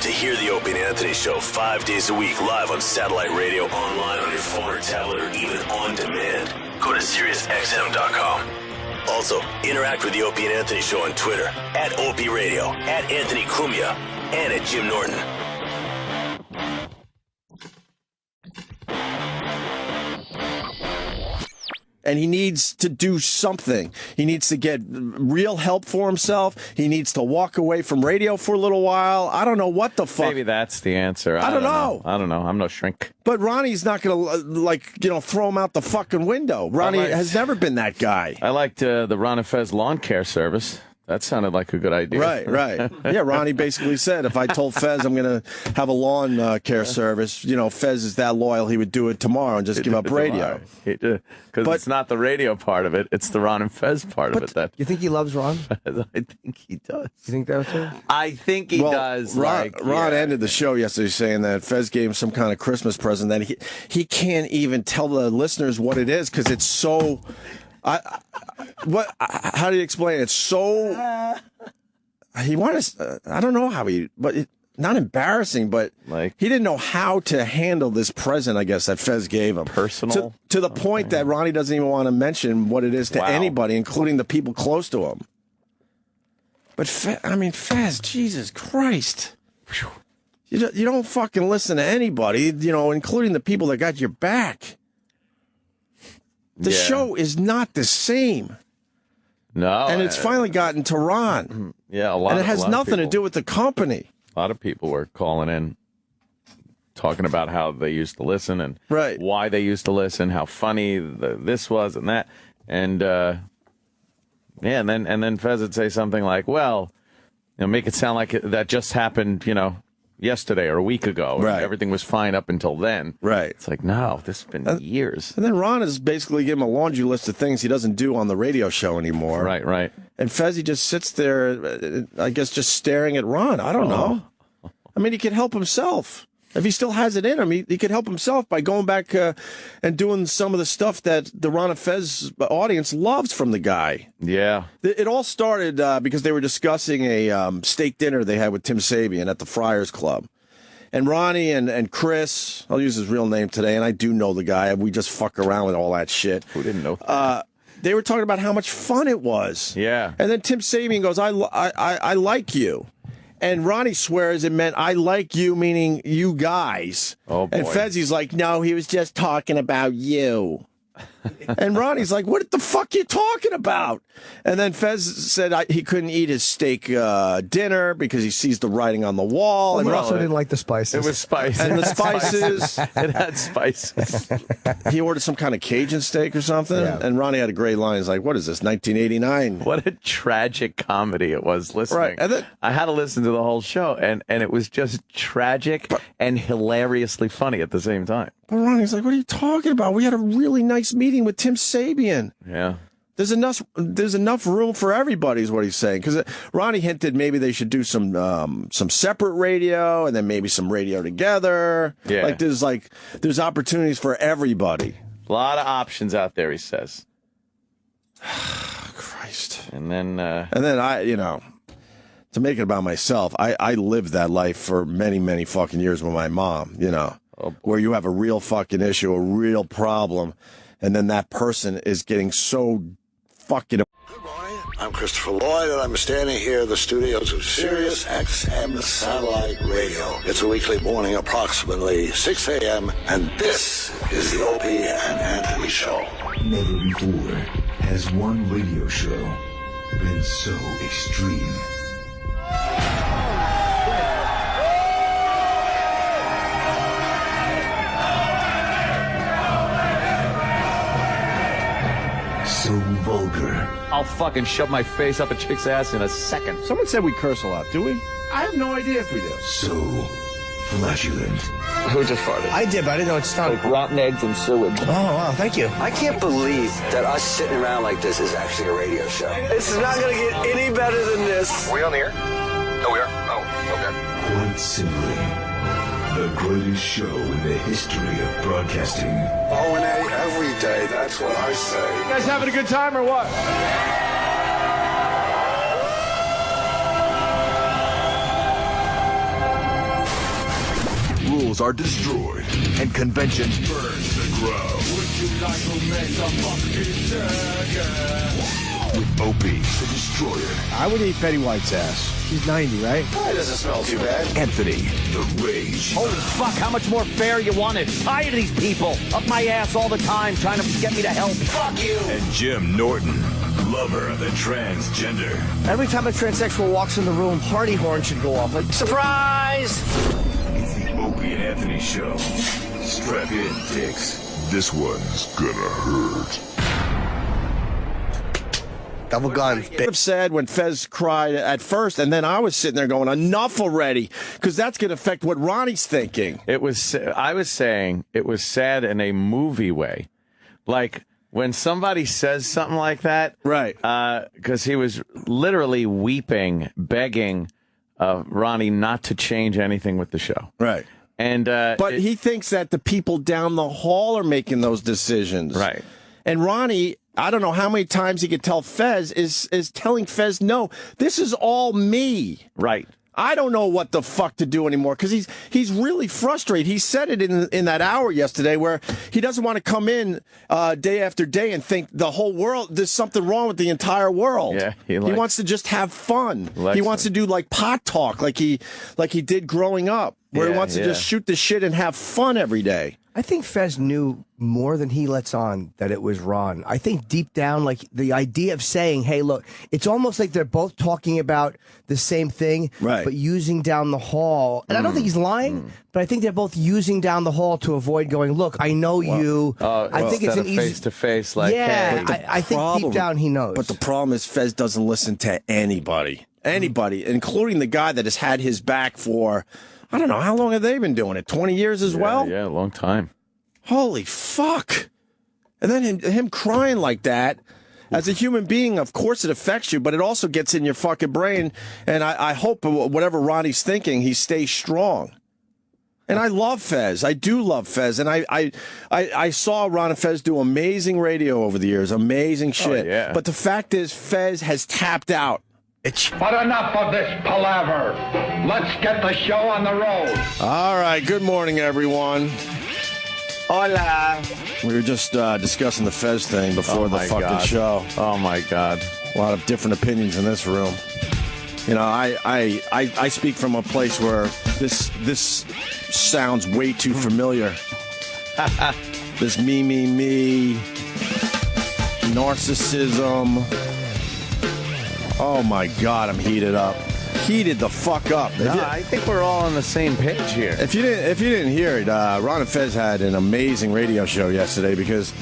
To hear the Opie and Anthony Show 5 days a week live on satellite radio, online on your phone or tablet, or even on demand, go to SiriusXM.com. Also, interact with the Opie and Anthony Show on Twitter, at Opie Radio, at Anthony Cumia, and at Jim Norton. And he needs to do something. He needs to get real help for himself. He needs to walk away from radio for a little while. I don't know what the fuck. Maybe that's the answer. I don't know. I don't know. I'm no shrink. But Ronnie's not going to, throw him out the fucking window. Ronnie has never been that guy. I liked the Ron and Fez lawn care service. That sounded like a good idea. Right. Yeah, Ronnie basically said, if I told Fez I'm going to have a lawn care service, Fez is that loyal, he would do it tomorrow and just give up radio. Because it's not the radio part of it, it's the Ron and Fez part of it. That You think he loves Ron? I think he does. You think that too? I think he does. Ron ended the show yesterday saying that Fez gave him some kind of Christmas present that he can't even tell the listeners what it is because it's so... How do you explain it? It's so. He wanted. I don't know how not embarrassing, but he didn't know how to handle this present. I guess that Fez gave him personal to the point that Ronnie doesn't even want to mention what it is to anybody, including the people close to him. But Fez, Jesus Christ. You don't fucking listen to anybody, including the people that got your back. The show is not the same. No. And it's finally gotten to Ron. Yeah, a lot. And it has nothing to do with the company. A lot of people were calling in, talking about how they used to listen and why they used to listen, how funny this was and that. And, and then Fez would say something like, well, make it sound like that just happened, yesterday or a week ago. Right. Everything was fine up until then. Right. It's like, no, this has been years. And then Ron is basically giving him a laundry list of things he doesn't do on the radio show anymore. Right. And Fezzy just sits there, I guess, just staring at Ron. I don't know. I mean, he could help himself. If he still has it in him, he could help himself by going back and doing some of the stuff that the Ron and Fez audience loves from the guy. Yeah. It all started because they were discussing a steak dinner they had with Tim Sabian at the Friars Club. And Ronnie and Chris, I'll use his real name today, and I do know the guy. We just fuck around with all that shit. Who didn't know that? They were talking about how much fun it was. Yeah. And then Tim Sabian goes, I like you. And Ronnie swears it meant I like you, meaning you guys. Oh, boy. And Fezzy's like, no, he was just talking about you. And Ronnie's like, what the fuck are you talking about? And then Fez said he couldn't eat his steak dinner because he sees the writing on the wall. Well, and he also didn't like the spices. It was spicy. And the spices. It had spices. He ordered some kind of Cajun steak or something. Yeah. And Ronnie had a great line. He's like, what is this, 1989? What a tragic comedy it was listening. Right. And then, I had to listen to the whole show, and it was just tragic and hilariously funny at the same time. But Ronnie's like, what are you talking about? We had a really nice meeting with Tim Sabian. Yeah. There's enough room for everybody is what he's saying. Because Ronnie hinted maybe they should do some separate radio and then maybe some radio together. Yeah. There's opportunities for everybody. A lot of options out there, he says. Christ. And then I, to make it about myself, I lived that life for many, many fucking years with my mom, where you have a real fucking issue, a real problem, and then that person is getting so fucking... Good morning. I'm Christopher Lloyd, and I'm standing here in the studios of Sirius XM Satellite Radio. It's a weekly morning, approximately 6 a.m., and this is the Opie and Anthony Show. Never before has one radio show been so extreme. So vulgar. I'll fucking shove my face up a chick's ass in a second. Someone said we curse a lot. Do we? I have no idea if we do. So flatulent. Who just farted? I did, but I didn't know it stunk. Like rotten eggs and sewage. Oh, wow, thank you. I can't believe that us sitting around like this is actually a radio show. It's not going to get any better than this. Are we on the air? No, we are. Oh, okay. Quite simply, the greatest show in the history of broadcasting. O&A every day, that's what I say. You guys having a good time or what? Rules are destroyed, and conventions burn to the ground. Would you like to make a fucking with Opie, the Destroyer. I would eat Betty White's ass. She's 90, right? It doesn't smell too bad. Anthony, the Rage. Holy fuck, how much more fair you want it? Tired of these people. Up my ass all the time trying to get me to help. Fuck you! And Jim Norton, lover of the transgender. Every time a transsexual walks in the room, party horn should go off. Like, surprise! It's the Opie and Anthony Show. Strap in, dicks. This one's gonna hurt. Double gun. I have said when Fez cried at first, and then I was sitting there going, enough already, because that's going to affect what Ronnie's thinking. I was saying it was sad in a movie way. Like when somebody says something like that. Right. Because he was literally weeping, begging Ronnie not to change anything with the show. Right. And but he thinks that the people down the hall are making those decisions. Right. And Ronnie, I don't know how many times he could tell Fez, is telling Fez, no, this is all me. Right. I don't know what the fuck to do anymore because he's really frustrated. He said it in that hour yesterday where he doesn't want to come in day after day and think the whole world, there's something wrong with the entire world. Yeah, he wants to just have fun. He wants to do like pot talk like he did growing up, where he wants to just shoot the shit and have fun every day. I think Fez knew more than he lets on that it was Ron. I think deep down, like the idea of saying, hey, look, it's almost like they're both talking about the same thing, right, but using down the hall. And I don't think he's lying, but I think they're both using down the hall to avoid going, look, I know you. I think it's an easy face-to-face, like, yeah, hey. I think deep down he knows. But the problem is Fez doesn't listen to anybody, including the guy that has had his back for, I don't know, how long have they been doing it? 20 years as well? Yeah, a long time. Holy fuck. And then him crying like that, as a human being, of course it affects you, but it also gets in your fucking brain. And I hope whatever Ronnie's thinking, he stays strong. And I love Fez. I do love Fez. And I saw Ron and Fez do amazing radio over the years. Amazing shit. Oh, yeah. But the fact is, Fez has tapped out. But enough of this palaver. Let's get the show on the road. All right. Good morning, everyone. Hola. We were just discussing the Fez thing before the fucking show. Oh, my God. A lot of different opinions in this room. You know, I speak from a place where this sounds way too familiar. This me, narcissism. Oh, my God, I'm heated up. Heated the fuck up. No, I think we're all on the same page here. If you didn't hear it, Ron and Fez had an amazing radio show yesterday because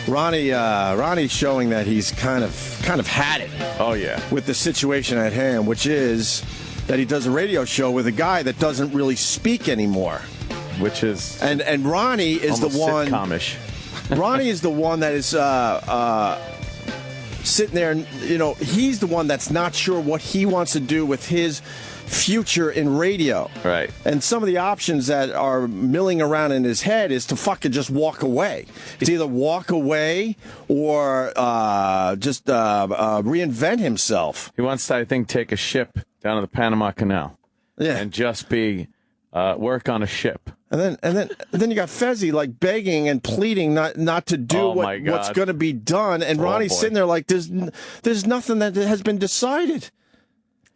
Ronnie's showing that he's kind of had it. Oh yeah. With the situation at hand, which is that he does a radio show with a guy that doesn't really speak anymore. Which is and Ronnie is the one. Sitcom-ish. Ronnie is the one that is sitting there, and he's the one that's not sure what he wants to do with his future in radio. Right. And some of the options that are milling around in his head is to fucking just walk away. It's either walk away or just reinvent himself. He wants to, I think, take a ship down to the Panama Canal. Yeah. And just be work on a ship. And then you got Fezzy like begging and pleading not to do what's going to be done, and Ronnie's sitting there like there's nothing that has been decided.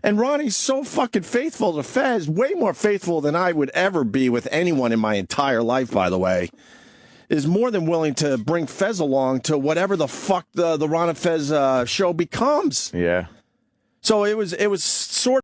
And Ronnie's so fucking faithful to Fez, way more faithful than I would ever be with anyone in my entire life, by the way. Is more than willing to bring Fez along to whatever the fuck the Ron and Fez show becomes. Yeah. So it was sort